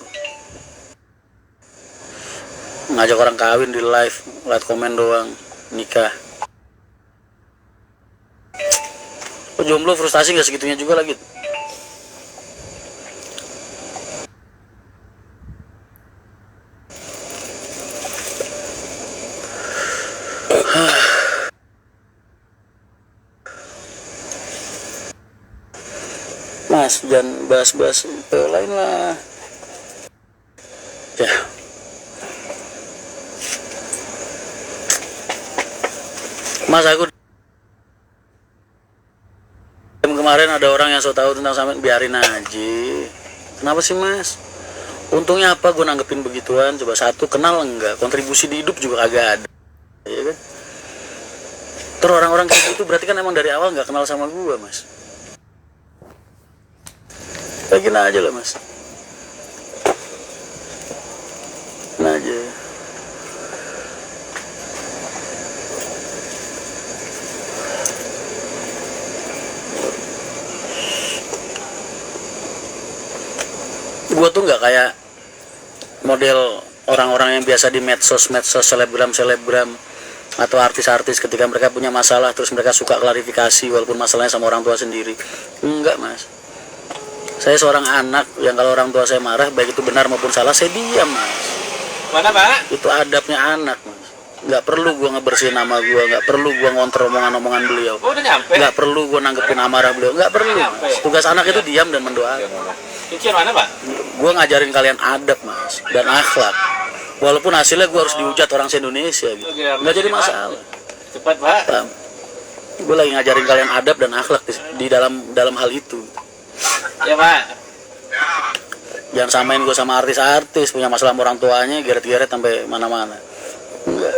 Ngajak orang kawin di live, lihat komen doang, nikah. Oh, jomblo frustasi nggak segitunya juga lagi. Mas, jangan bahas-bahas PO lain lah. Ya. Mas, aku kemarin ada orang yang so tahu tentang sampean, biarin aja. Kenapa sih Mas? Untungnya apa gue nanggepin begituan? Coba satu, kenal enggak? Kontribusi di hidup juga agak ada, ya kan? Terus orang-orang kayak gitu berarti kan emang dari awal nggak kenal sama gue Mas. Kayak gini aja lah Mas. Nah aja. Gue tuh nggak kayak model orang-orang yang biasa di medsos selebgram atau artis-artis ketika mereka punya masalah terus mereka suka klarifikasi walaupun masalahnya sama orang tua sendiri. Enggak mas, saya seorang anak yang kalau orang tua saya marah baik itu benar maupun salah saya diam mas. Mana Pak? Itu adabnya anak mas. Nggak perlu gua ngebersihin nama gua, nggak perlu gua ngontrol omongan beliau, Oh udah nyampe? nggak perlu gua nanggepin amarah beliau, nggak perlu mas. Tugas anak itu diam dan mendoakan. Cucian mana Pak? Gua ngajarin kalian adab mas dan akhlak. Walaupun hasilnya gue harus dihujat orang se-Indonesia gitu. Nggak jadi masalah. Cepat Pak. Gue lagi ngajarin kalian adab dan akhlak di dalam hal itu. Ya Pak. Jangan samain gue sama artis-artis punya masalah sama orang tuanya geret-geret sampai mana-mana. Enggak.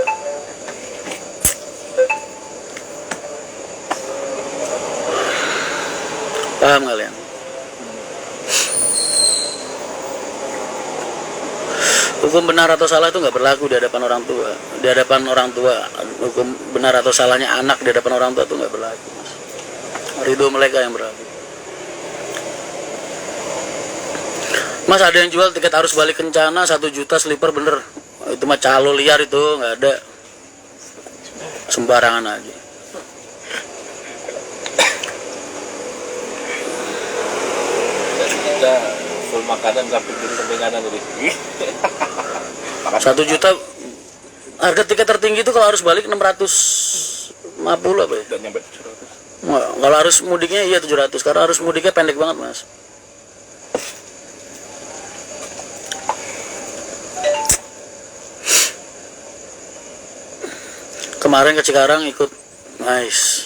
Paham kalian? Hukum benar atau salah itu nggak berlaku di hadapan orang tua. Di hadapan orang tua, hukum benar atau salahnya anak di hadapan orang tua itu nggak berlaku. Mas. Ridho mereka yang berlaku. Mas ada yang jual tiket arus balik Kencana 1 juta sleeper bener. Itu mah calo liar itu nggak ada. Sembarangan aja. Kita full makanan sampai kanan tadi. 1 juta harga tiket tertinggi itu kalau harus balik 650 apa ya? Dan nyampe 700. Kalau harus mudiknya iya 700 karena harus mudiknya pendek banget mas. Kemarin ke Cikarang ikut nice.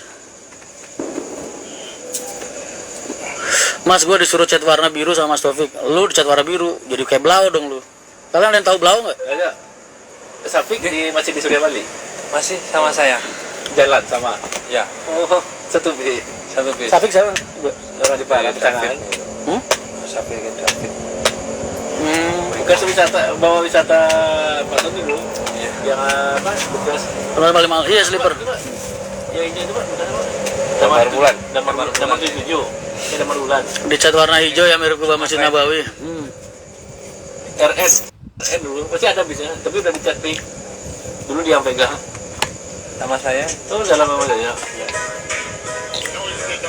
Mas gue disuruh cat warna biru sama Mas Taufik. Lu dicat warna biru jadi kayak Blau dong lu. Kalian ada yang tahu Blau nggak? Ada. Safik masih di Surya Bali. Masih sama saya. Jalan sama. Ya. Oh, satu bis. Safik siapa? Orang di Bali Canaan. Sampai ke David. Bukan wisata, bawa wisata Pak Tony dulu. Yang apa? Bekas. Kalau paling mahal iya sleeper. Yang ini itu Pak, bukan apa? Damar Bulan. Damar 7. Ini Damar Bulan. Dicat warna hijau yang mirip ke Masjid Nabawi. RN dulu masih ada bisa, tapi udah dicat pink. Dulu dia yang pegang. Sama saya. Itu dalam sama saya.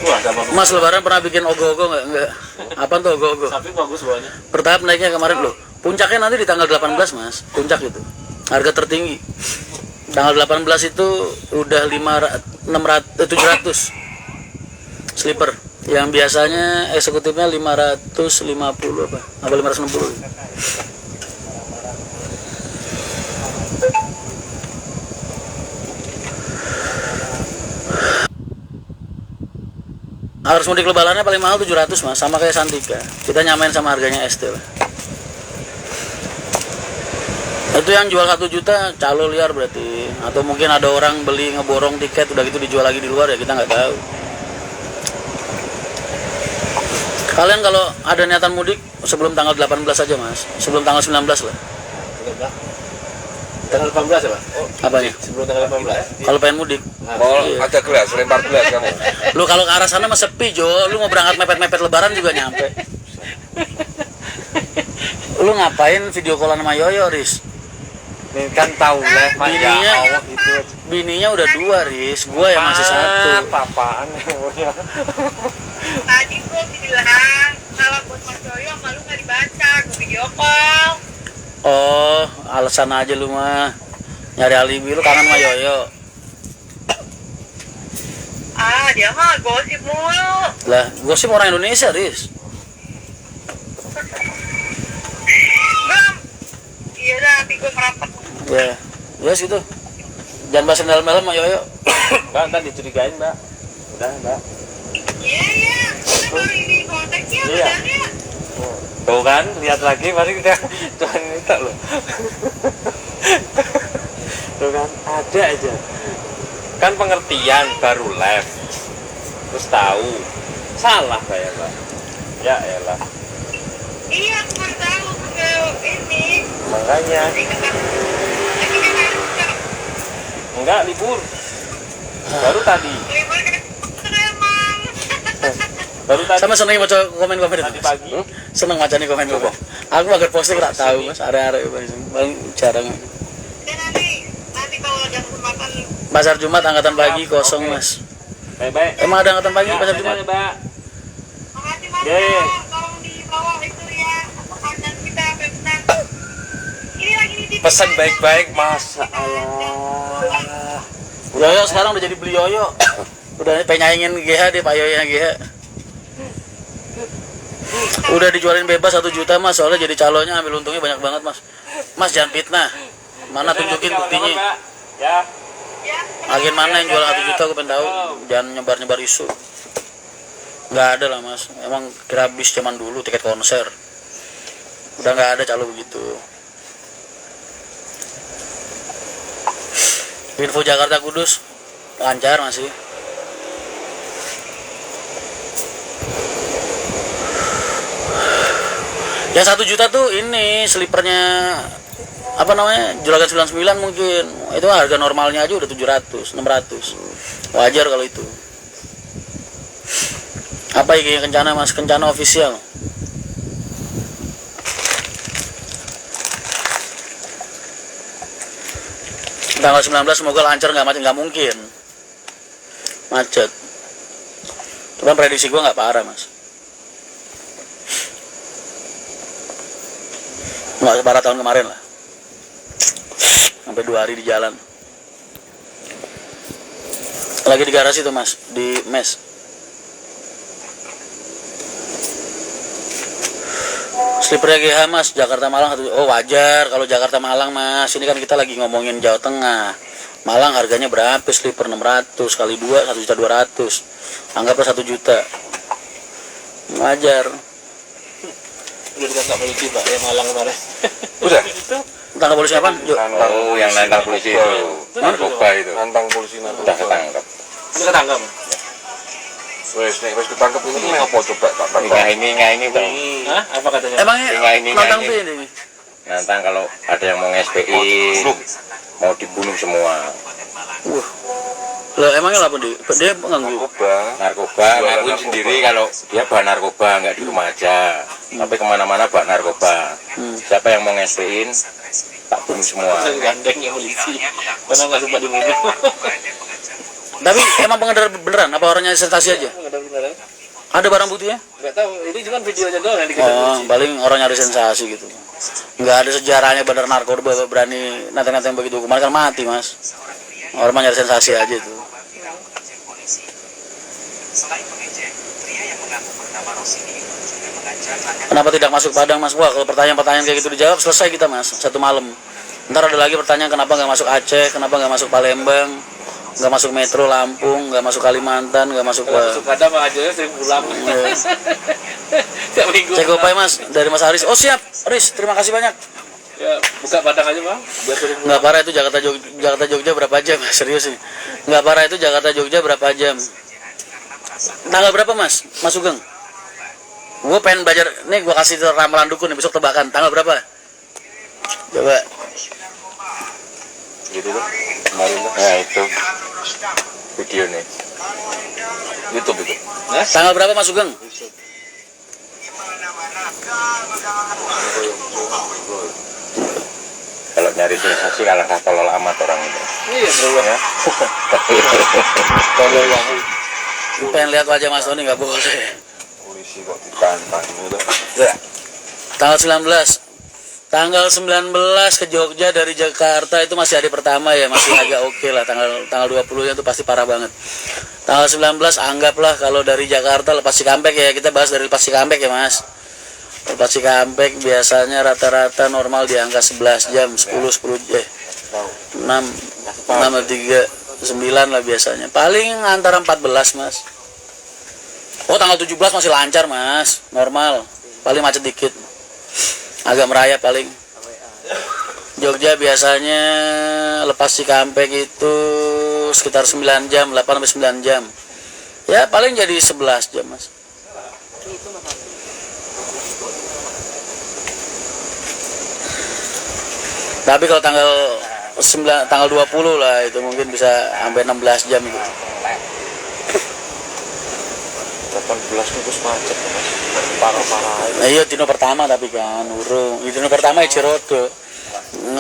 Wah, sama Mas lebaran pernah bikin ogo-ogo nggak? Nggak. Apaan tuh ogo-ogo? Sapi bagus banget. Bertahap naiknya kemarin loh. Puncaknya nanti di tanggal 18 mas. Puncak itu. Harga tertinggi. Tanggal 18 itu udah 700 sleeper. Yang biasanya eksekutifnya 550 apa 560. Harus mudik lebarannya paling mahal 700 mas, sama kayak Santika. Kita nyamain sama harganya ST lah. Itu yang jual 1 juta calo liar berarti. Atau mungkin ada orang beli ngeborong tiket udah gitu dijual lagi di luar ya kita nggak tahu. Kalian kalau ada niatan mudik sebelum tanggal 18 aja mas, sebelum tanggal 19 lah. Tanggal 18 ya Pak? Oh, Apanya? sebelum tanggal 18. Kalau pengen mudik. Mau ada gelas, lempar gelas kamu. Lu kalau ke arah sana mah sepi Jo, lu mau berangkat mepet-mepet lebaran juga nyampe. Lu ngapain video callan sama Yoyo Riz? Ini kan tahu lah, Bininya, gitu. bininya udah 2 Riz, gua yang masih 1. Apaan? Tadi gue bilang kalau buat Mas Yoyo sama lu nggak dibaca, gue video call. Oh, alasan aja lu mah. Nyari alibi lu kangen sama Yoyo. Ah, dia mah gosip mulu. Lah, gosip orang Indonesia, Riz. Iya dah, nanti gue merapat. Ya, yes gitu. Jangan bahas dalam-dalam sama Yoyo. Mbak, ntar dicurigain Mbak. Udah Mbak. Iya, kita baru ini konteksnya Iya. bedanya. Tuh kan, lihat lagi, mari kita Tuhan minta loh. Tuh kan, ada aja. Kan pengertian baru live. Terus tahu. Salah saya, Pak. Ya elah. Iya, aku baru tahu ke ini. Makanya, Lagi kan harus enggak libur. Baru tadi. libur kan emang. Baru tadi, Sama seneng baca komen-komen itu. tadi Mas. pagi. Seneng macane komen-komen. Aku agar posting gak tahu Mas, arek-arek paling jarang. Dan nanti kalau ada kesempatan Pasar Jumat angkatan pagi kosong Mas. Baik-baik. Emang ada angkatan pagi Ya, pasar dadah, Jumat? Mbak. makasih Mas Ye. ya, tolong dibawa itu ya makanan kita pesan. Ini lagi nitip Pesan aja. baik-baik, Masa Allah. Yoyo sekarang udah jadi beli Yoyo. Udah penyaingin GH deh Pak Yoyo GH. Udah dijualin bebas 1 juta Mas, soalnya jadi calonnya ambil untungnya banyak banget Mas. Mas jangan fitnah. Mana tunjukin buktinya. Mbak. Ya. Ya, Agen mana yang jual 1 juta aku pengen tahu. Jangan nyebar-nyebar isu. Nggak ada lah Mas. Emang kira bis zaman dulu tiket konser. Udah nggak ada calo begitu. Info Jakarta Kudus lancar masih. Yang 1 juta tuh ini slipernya apa namanya, Juragan 99 mungkin. Itu harga normalnya aja udah 700, 600. Wajar kalau itu. Apa IG Kencana Mas? Kencana official. Tanggal 19 semoga lancar, nggak macet, nggak mungkin macet. Cuman prediksi gua nggak parah Mas. Nggak separah tahun kemarin lah. Sampai 2 hari di jalan. Lagi di garasi tuh Mas, di mes. Slippernya GH Mas, Jakarta Malang. Oh wajar kalau Jakarta Malang Mas. Ini kan kita lagi ngomongin Jawa Tengah. Malang harganya berapa slipper? 600 kali 2 1.200.000. Anggaplah 1 juta. Wajar. Udah ditangkap polisi Pak, ya Malang kemarin. Udah. Tangkap polisi apa? Yuk. Oh, yang nantang polisi itu. Narkoba itu. Nantang polisi narkoba. Udah ketangkap. Ini ketangkap. Wes ketangkep ini apa coba tak tangkap. Ini Bang. Hah? Apa katanya? Emangnya Ini nantang ini. tuh ini? Nantang kalau ada yang mau nge-SPI, mau dibunuh semua. Wah. Lah emangnya apa dia pengganggu? Narkoba ngakuin sendiri kalau dia bahan narkoba, nggak di rumah aja. Tapi kemana-mana bahan narkoba. Siapa yang mau nge-SPI-in, tak bunuh semua. Gandeng ya polisi. Karena nggak sempat dibunuh. Tapi emang pengedar beneran apa orangnya sensasi aja? Benar-benar. Ada barang buktinya? Nggak tahu. Ini cuma videonya doang yang dikejar Oh, polisi. paling orang nyari sensasi gitu. Nggak ada sejarahnya bener narkoba berani nantang-nantang begitu, kemarin kan mati Mas. Orang mah nyari sensasi aja tuh. Kenapa tidak masuk Padang Mas? Wah, kalau pertanyaan-pertanyaan kayak gitu dijawab selesai kita Mas, 1 malam. Ntar ada lagi pertanyaan kenapa nggak masuk Aceh, kenapa nggak masuk Palembang, nggak masuk Metro Lampung, nggak masuk Kalimantan, nggak masuk Kalau masuk Padang mah aja saya pulang. Tiap minggu. Cek Gopai Mas dari Mas Aris. Oh siap, Aris, terima kasih banyak. Ya, buka Padang aja Bang. Biar sering Nggak parah itu Jakarta Jogja berapa jam? Serius nih. Nggak parah itu Jakarta Jogja berapa jam? Tanggal berapa Mas? Mas Sugeng? Gue pengen belajar. Nih gue kasih ramalan dukun nih, besok tebakan. Tanggal berapa? Coba. Gitu tuh. Kemarin tuh. Nah itu video nih. YouTube itu. Tanggal berapa Mas Sugeng? Kalau nyari sensasi alangkah tolol amat orang itu. Iya, bro. Ya. Tolol banget. Pengen lihat wajah Mas Tony, nggak boleh. Polisi kok ditantang gitu. Tanggal 19. Tanggal 19 ke Jogja dari Jakarta itu masih hari pertama ya, masih agak oke lah. Tanggal 20-nya itu pasti parah banget. Tanggal 19 anggaplah kalau dari Jakarta lepas Cikampek ya, kita bahas dari lepas Cikampek ya Mas. Lepas Cikampek biasanya rata-rata normal di angka 11 jam, 6 3 9 lah biasanya. Paling antara 14 Mas. Oh tanggal 17 masih lancar Mas, normal. Paling macet dikit. Agak merayap paling. Jogja biasanya lepas Cikampek itu sekitar 9 jam, 8 sampai 9 jam. Ya paling jadi 11 jam Mas. Tapi kalau tanggal 20 lah itu mungkin bisa sampai 16 jam itu. 18 terus macet mas, parah-parah. Nah, iya dino pertama tapi kan urung. Dino pertama iki rodo.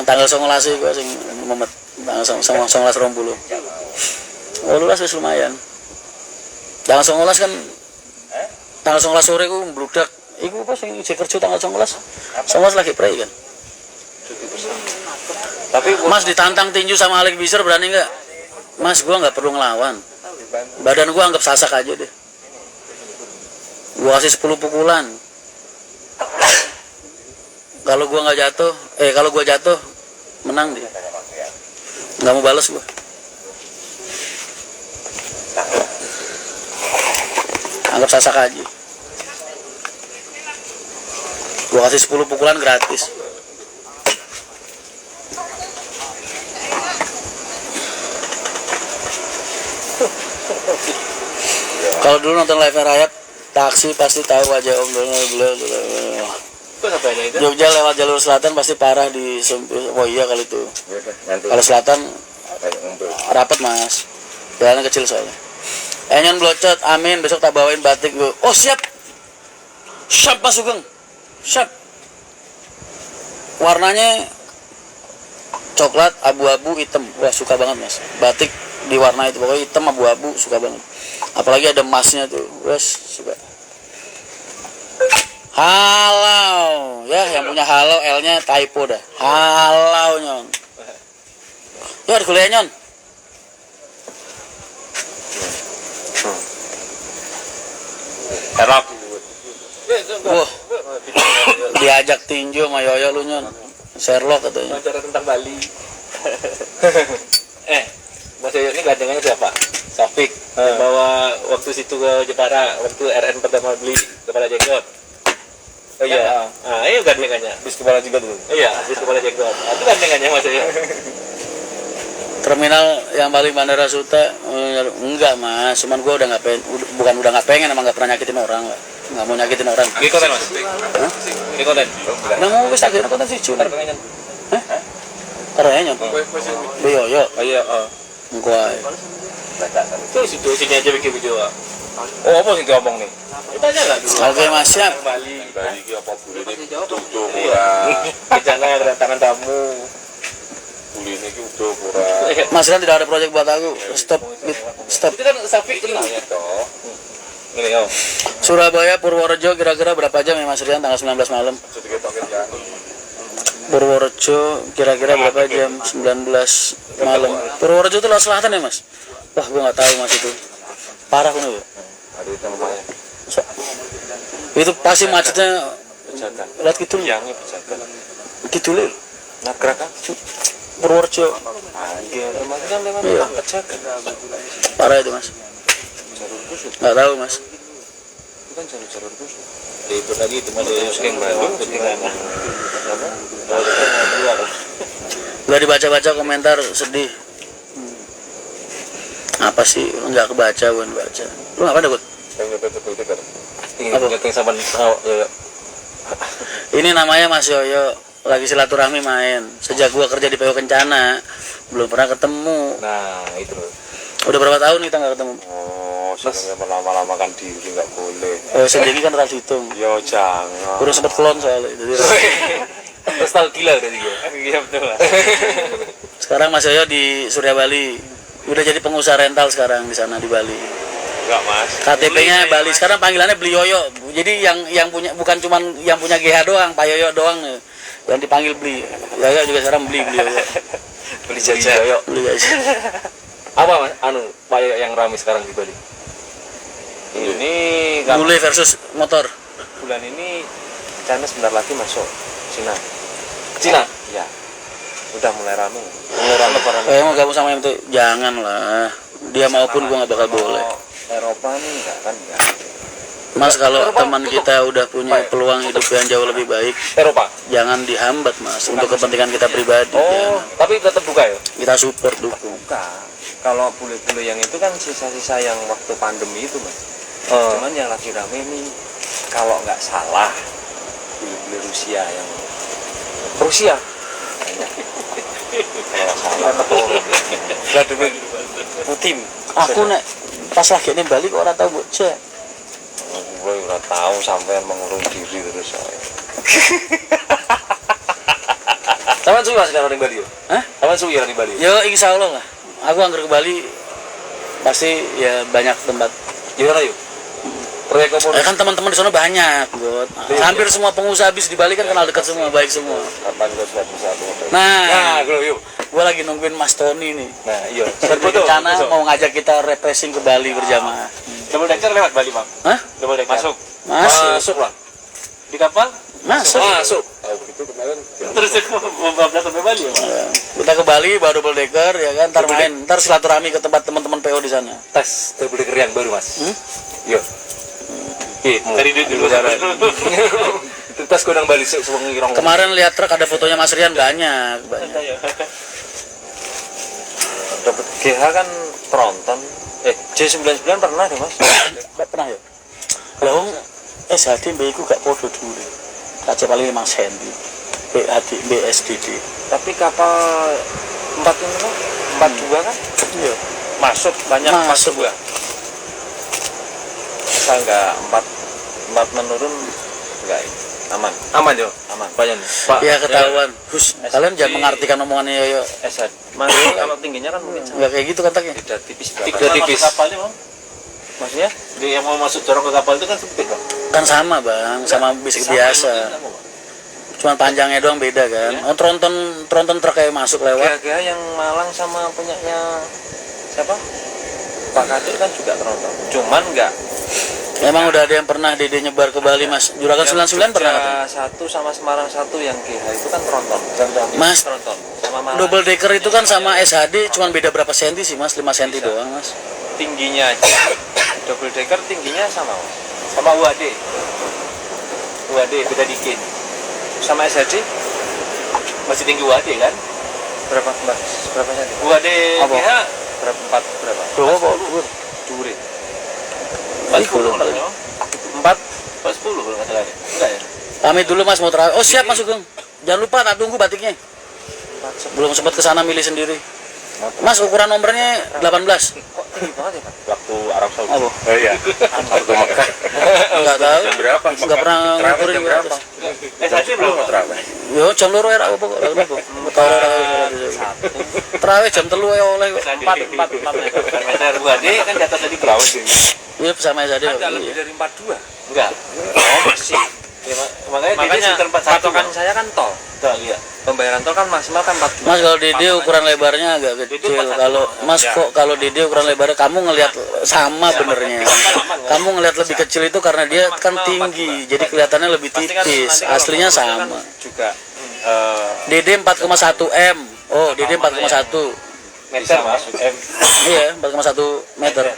Tanggal 19 iku sing memet. Tanggal 19 20. Wis lumayan. Tanggal 19 kan tanggal 19 sore ku mbludak. Iku apa sing ije kerja tanggal 19? 19 lagi prei kan. Tapi Mas ditantang tinju sama Alex Biser berani nggak? Mas gua nggak perlu ngelawan. Badan gua anggap sasak aja deh. Gua kasih 10 pukulan. Kalau gua nggak jatuh, kalau gua jatuh menang dia. Nggak mau balas gua. Anggap sasak aja. Gua kasih 10 pukulan gratis. Kalau dulu nonton live Rayap taksi pasti tahu wajah Om. Jogja lewat jalur selatan pasti parah di oh iya kali itu. Kalau selatan rapat mas, jalannya kecil soalnya. Enyon blocot, amin. Besok tak bawain batik gue. Oh siap, siap Mas Sugeng, siap. Warnanya coklat, abu-abu, hitam. Wah suka banget mas. Batik di warna itu pokoknya hitam, abu-abu, suka banget. Apalagi ada emasnya tuh, wes suka. Halau, ya yang punya halau L-nya typo dah. Halau nyon. Ya di kuliah nyon. erok. Wah, diajak tinju sama Yoyo lu nyon. Sherlock katanya. Bicara tentang Bali. Mas Yoyo ini gandengannya siapa? Safik. Yang bawa waktu situ ke Jepara, waktu RN pertama beli kepala jenggot. Oh iya. Ah, iya gandengannya. Bis kepala jenggot dulu. Iya, bis kepala jenggot. Itu gandengannya Mas Yoyo. Terminal yang paling Bandara Suta enggak mas, cuman gue udah nggak pengen, bukan udah nggak pengen, emang nggak pernah nyakitin orang, nggak mau nyakitin orang. Ini konten Mas. Ini konten. Nah mau wis akhirnya konten sih cuma. Karena nyon. Yoyo. Oh iya. Enggak. Itu situasinya aja bikin video. Oh apa sih ngomong nih? Tanya nggak dulu. Oke mas siap. Bali. Bali iki apa buline tutup Iya. Rencana kedatangan tamu. buline iki udah ora. Mas Rian tidak ada proyek buat aku. Stop. Itu kan Safik kenal ya toh. Ini oh. Surabaya Purworejo kira-kira berapa jam ya Mas Rian tanggal 19 malam? Sedikit-sedikit ya. Purworejo kira-kira berapa jam? 19 malam. Purworejo itu laut selatan ya mas? Wah gue nggak tahu mas itu. Parah kan ya? Ada itu namanya. Itu pasti macetnya. Pejagan. Lihat gitu Yang pejagan. gitu lho. Nabrak kan? Purworejo. Iya, emang kan lewat Iya. pejagan. Parah itu mas. Jalur khusus. Nggak tahu mas. Itu kan jalur khusus. Itu tadi itu Mas Yoyo sering Bandung ketinggalan. Gak dibaca-baca komentar sedih. Apa sih? Nggak kebaca bukan baca. Lu ngapain Dut? Apa? Ngeting sama Yoyo. Ini namanya Mas Yoyo lagi silaturahmi main. Sejak gua kerja di PO Kencana belum pernah ketemu. Nah, itu loh. Udah berapa tahun kita nggak ketemu? Oh, sebenarnya melama-lamakan diri nggak boleh. Sendiri kan terlalu hitung. Yo jangan. Udah sempet klon soalnya. Jadi, Terus tahu gila berarti gue. Iya betul lah. sekarang Mas Yoyo di Surya Bali. Udah jadi pengusaha rental sekarang di sana di Bali. Enggak mas. KTP-nya Bali. Sekarang panggilannya Beli Yoyo. Jadi yang punya bukan cuman yang punya GH doang, Pak Yoyo doang yang dipanggil Beli. Yoyo juga sekarang beli Yoyo. Beli jajan. Yoyo. Beli guys. Apa Mas? Pak Yoyo yang ramai sekarang di Bali. Ini kan Bule versus motor. bulan ini China sebentar lagi masuk Cina. Cina. Ya. Udah mulai rame. Mulai rame lebaran. Mau gabung sama MT? Jangan lah. Dia maupun gua nggak bakal boleh. Eropa nih enggak kan enggak. Mas kalau teman kita udah punya peluang hidup yang jauh lebih baik, Eropa. jangan dihambat mas untuk kepentingan kita pribadi. Oh, Jangan. tapi tetap buka ya? Kita support dukung. Buka. Kalau bule-bule yang itu kan sisa-sisa yang waktu pandemi itu mas. Oh. Cuman yang lagi rame ini kalau nggak salah bule-bule Rusia yang Rusia. kalau nggak salah Vladimir Putin. Aku nek pas lagi ini balik kok ora tau mbok cek. Mana tahu sampai mengurung diri terus. Taman suwi Mas orang di Bali yo. Hah? Taman suwi orang di Bali. Yo insya Allah lah. Aku angker ke Bali pasti ya banyak tempat. Gimana yuk? Proyek apa? Kan teman-teman di sana banyak, God. Hampir semua pengusaha bis di Bali kan kenal dekat semua, baik semua. Kapan kau sudah bisa tuh? Nah, Nah, yuk. gue lagi nungguin Mas Tony nih. Nah, iya. Rencana mau ngajak kita refreshing ke Bali berjamaah. Double decker lewat Bali, Bang. Hah? Double decker. Masuk. Masuk. lah. Di kapal? Masuk. Masuk. Oh, begitu kemarin. Terus mau bablas sampai Bali ya, Bang? Kita ke Bali bawa double decker ya kan, ntar silaturahmi ke tempat teman-teman PO di sana. Tes double decker yang baru, Mas. Iya. Tadi dulu cara. Itu tes kodang Bali semua ngirong. Kemarin lihat truk ada fotonya Mas Rian banyak. Dapat GH kan tronton. J99 pernah deh Mas. Gak pernah ya? Lah SHD mbak iku gak podo dulu. Kaca paling 5 cm. BSDD. Tapi kapal 4 ini kan 42 kan? Iya. Masuk banyak Masuk. 42. Bisa enggak 4 menurun enggak ini? Aman yo. Aman. Banyak nih. Pak. Ya ketahuan. Hus, kalian jangan mengartikan omongannya Yoyo. SH. Makanya kalau tingginya kan mungkin Enggak kayak gitu katanya. beda tipis berapa? Tiga tipis. Kapalnya, Bang. Maksudnya? Dia yang mau masuk corong ke kapal itu kan sempit, Bang. Kan sama Bang, sama bis biasa. Cuman panjangnya doang beda kan. Oh, tronton truk kayak masuk lewat. GH yang Malang sama punyanya siapa? Pak Kadir kan juga tronton. Cuman enggak. Emang udah ada yang pernah Dede nyebar ke Bali Mas. Juragan 99 pernah katanya. Satu sama Semarang 1 yang GH itu kan tronton. Mas, Tronton sama Malang. double decker itu kan sama SHD cuman beda berapa senti sih Mas? 5 senti doang Mas. Tingginya aja. Double decker tingginya sama Mas. Sama UAD. UAD beda dikit. Sama SHD Masih tinggi UAD kan? berapa Mbak? Berapa senti? UAD Apa? GH Berapa? 4 berapa? Dure. 40 kali. 4 10 kalau nggak salah. Enggak ya? Pamit dulu Mas mau terawih. Oh siap Mas Sugeng. Jangan lupa tak tunggu batiknya. Belum sempat ke sana milih sendiri. Mas ukuran nomornya 18. Kok tinggi banget ya Pak? Waktu Arab Saudi. Apa? Oh iya. Waktu Mekah. Enggak tahu. Jam berapa? Enggak pernah ngukurin Jam gua. berapa? SHD belum. Terawih. Yo jam 2 era apa kok? Terawih jam 3 ya oleh kok. 4 meter UAD kan di atas tadi kerawat. Iya sama SHD. Enggak lebih dari 42. Enggak. Oh, masih. Ya, makanya Makanya sekitar 41. patokan saya kan tol. Betul, iya. Pembayaran tol kan maksimal kan 42. Mas kalau Dede ukuran lebarnya agak kecil. Kalau Mas kok kalau Dede ukuran lebarnya kamu ngelihat sama benernya. Kamu ngelihat lebih kecil itu karena dia kan tinggi, jadi kelihatannya lebih tipis. Aslinya sama. Juga Dede 4,1 M. Oh, Dede 4,1. Meter Mas. Iya, 4,1 meter.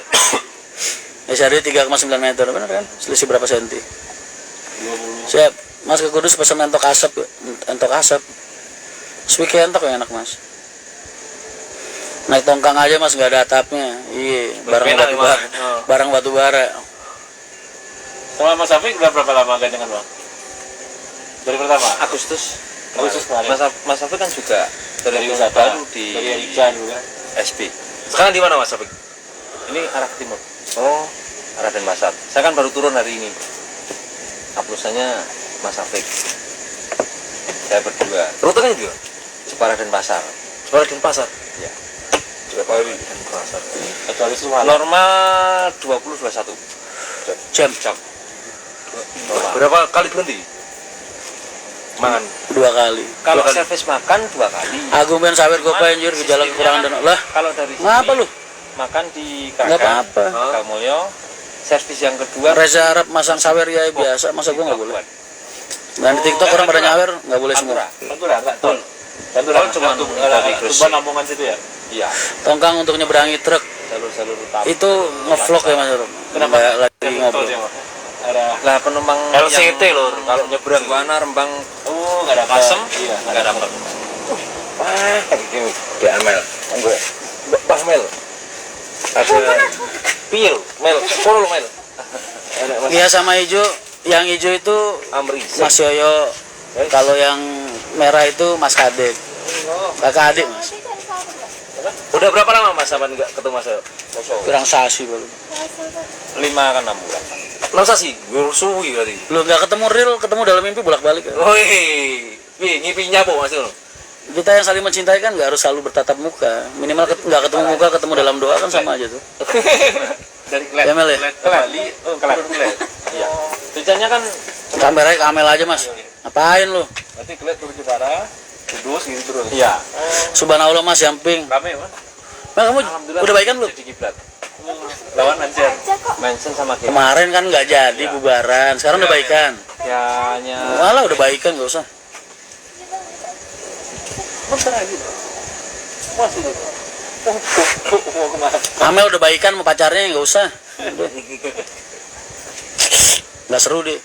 SHD 3,9 meter, benar kan? Selisih berapa senti? 20. Siap. Mas ke Kudus pesan entok asap, entok asap. Swike entok yang enak Mas. Naik tongkang aja Mas, nggak ada atapnya. Iya, barang Berbeda, batu bara. Mas. Oh. Barang batu bara. Sama Mas Afik udah berapa lama gandengan Bang? Dari pertama? Agustus kemarin. Mas Afif kan juga Dari dari wisata baru di dari ikan juga. SB. Sekarang di mana Mas Afik? Ini arah timur. Oh, arah Denpasar. Saya kan baru turun hari ini. Aplusannya Mas Afik. Saya berdua. Rutenya juga? Jepara Denpasar. Jepara Denpasar. Ya. Jepara Denpasar. Kecuali Sumatera. Normal 20-21 Jam jam. Normal. Berapa kali berhenti? Mangan. 2 kali. Kalau 2 kali. servis makan 2 kali. Aku pengen sawer gopa anjir gejala kekurangan dana. Lah, Kalau dari sini ngapa lu? makan di Enggak Kakak apa-apa. Kalmulyo. Servis yang kedua Reza Arab masang sawer ya biasa, masa gua nggak boleh. Dan di TikTok orang pada nyawer nggak boleh semua. Pantura enggak tol. Pantura Tol cuma dari Gresik. Tuban Lamongan situ ya? Iya, Tongkang untuk nyeberangi truk jalur-jalur utama. itu ngevlog ya Mas Rum. Kenapa Nggak lagi tol ngobrol. sih, Mas? Arah Lah penumpang LCT lor kalau nyebrang. Juwana, Rembang, Oh, enggak ada Lasem, Iya, nggak dapat. Wah, ini di Amel. Enggak. Bah Mel. Ada Pil, Mel, 10 Mel. Enak Mas. Iya sama hijau, yang hijau itu Amri. Mas Yoyo. Kalau yang merah itu Mas Kadek. Kakak adik Mas. Udah berapa lama Mas sampean enggak ketemu Mas? Kurang sasi baru. 5 kan 6 bulan. Masa sih? Gue suwi berarti. Lu nggak ketemu real, ketemu dalam mimpi bolak-balik kan? Woi, ngipinya apa maksudnya? Kita yang saling mencintai kan nggak harus selalu bertatap muka, minimal nggak ketemu muka, ketemu dalam doa kan sama aja tuh. Dari Klet. Ya, Mel ya? Klet ke Bali, Klet. Iya. Tujuannya kan Kameranya ke Amel aja mas, ngapain lu? berarti Klet turun Jepara, Kudus gitu terus. Iya. Subhanallah mas, Yamping. Rame, Mas. Mel, kamu udah baikan belum? Jadi kiblat. Lawan Mansion. Mansion sama Kim. Kemarin kan nggak jadi bubaran, sekarang udah baikan. Ya hanya Malah udah baikan, nggak usah. bentar lagi. Masih itu. Mau kemana? Amel udah baikan sama pacarnya, nggak usah. Udah. Nggak seru deh.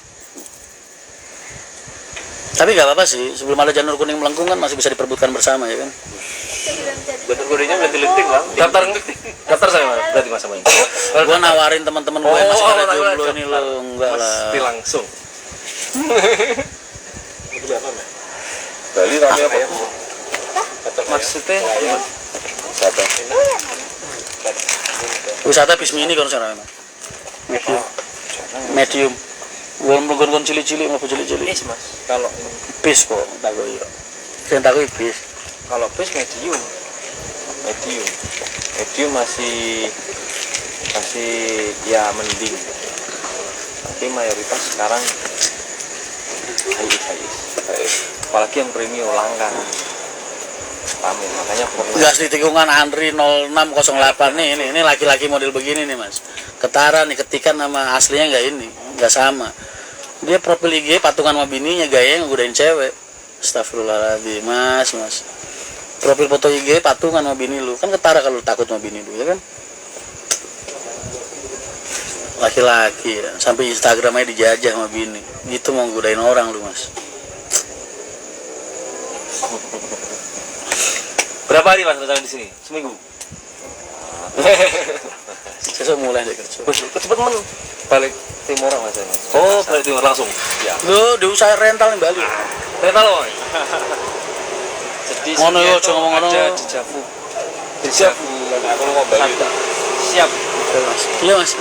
Tapi nggak apa-apa sih, sebelum ada janur kuning melengkung kan masih bisa diperbutkan bersama ya kan. Betul godenya berarti lentik bang. Daftar saya Mas, berarti mas sama ini. Gua nawarin teman-teman gue yang masih pada jomblo ini lo, enggak lah. Pasti langsung. Beli apa Mas? Bali tapi apa? Maksudnya Wisata Pismini kan sekarang emang. Medium. Medium. Gua melakukan cili-cili mau cili-cili. Mas, kalau Pis kok, tak gue iya. Saya tak gue pis. kalau fish medium masih ya mending, tapi mayoritas sekarang high, apalagi yang premium langka rame, makanya Gas di tikungan Andri 0608 nih, ini laki-laki model begini nih mas. Ketara nih, ketikan nama aslinya nggak sama. Dia profil IG patungan sama bininya, gaya ngegodain cewek. Astagfirullahaladzim mas. Profil foto IG patungan sama bini lu, kan ketara kalau lu takut sama bini lu ya kan. Laki-laki ya. Sampai Instagramnya dijajah sama bini, gitu mau godain orang lu mas. berapa hari mas rencana di sini? Seminggu. Saya mulai deh kerja. Cepet men balik timur mas. Oh balik timur langsung. Ya. Lu diusaha rental nih Bali. Rental loh. Jadi Ngono yo, cuma ngomong ada ngono. di Javu. Aku mau balik. Siap. Iya mas.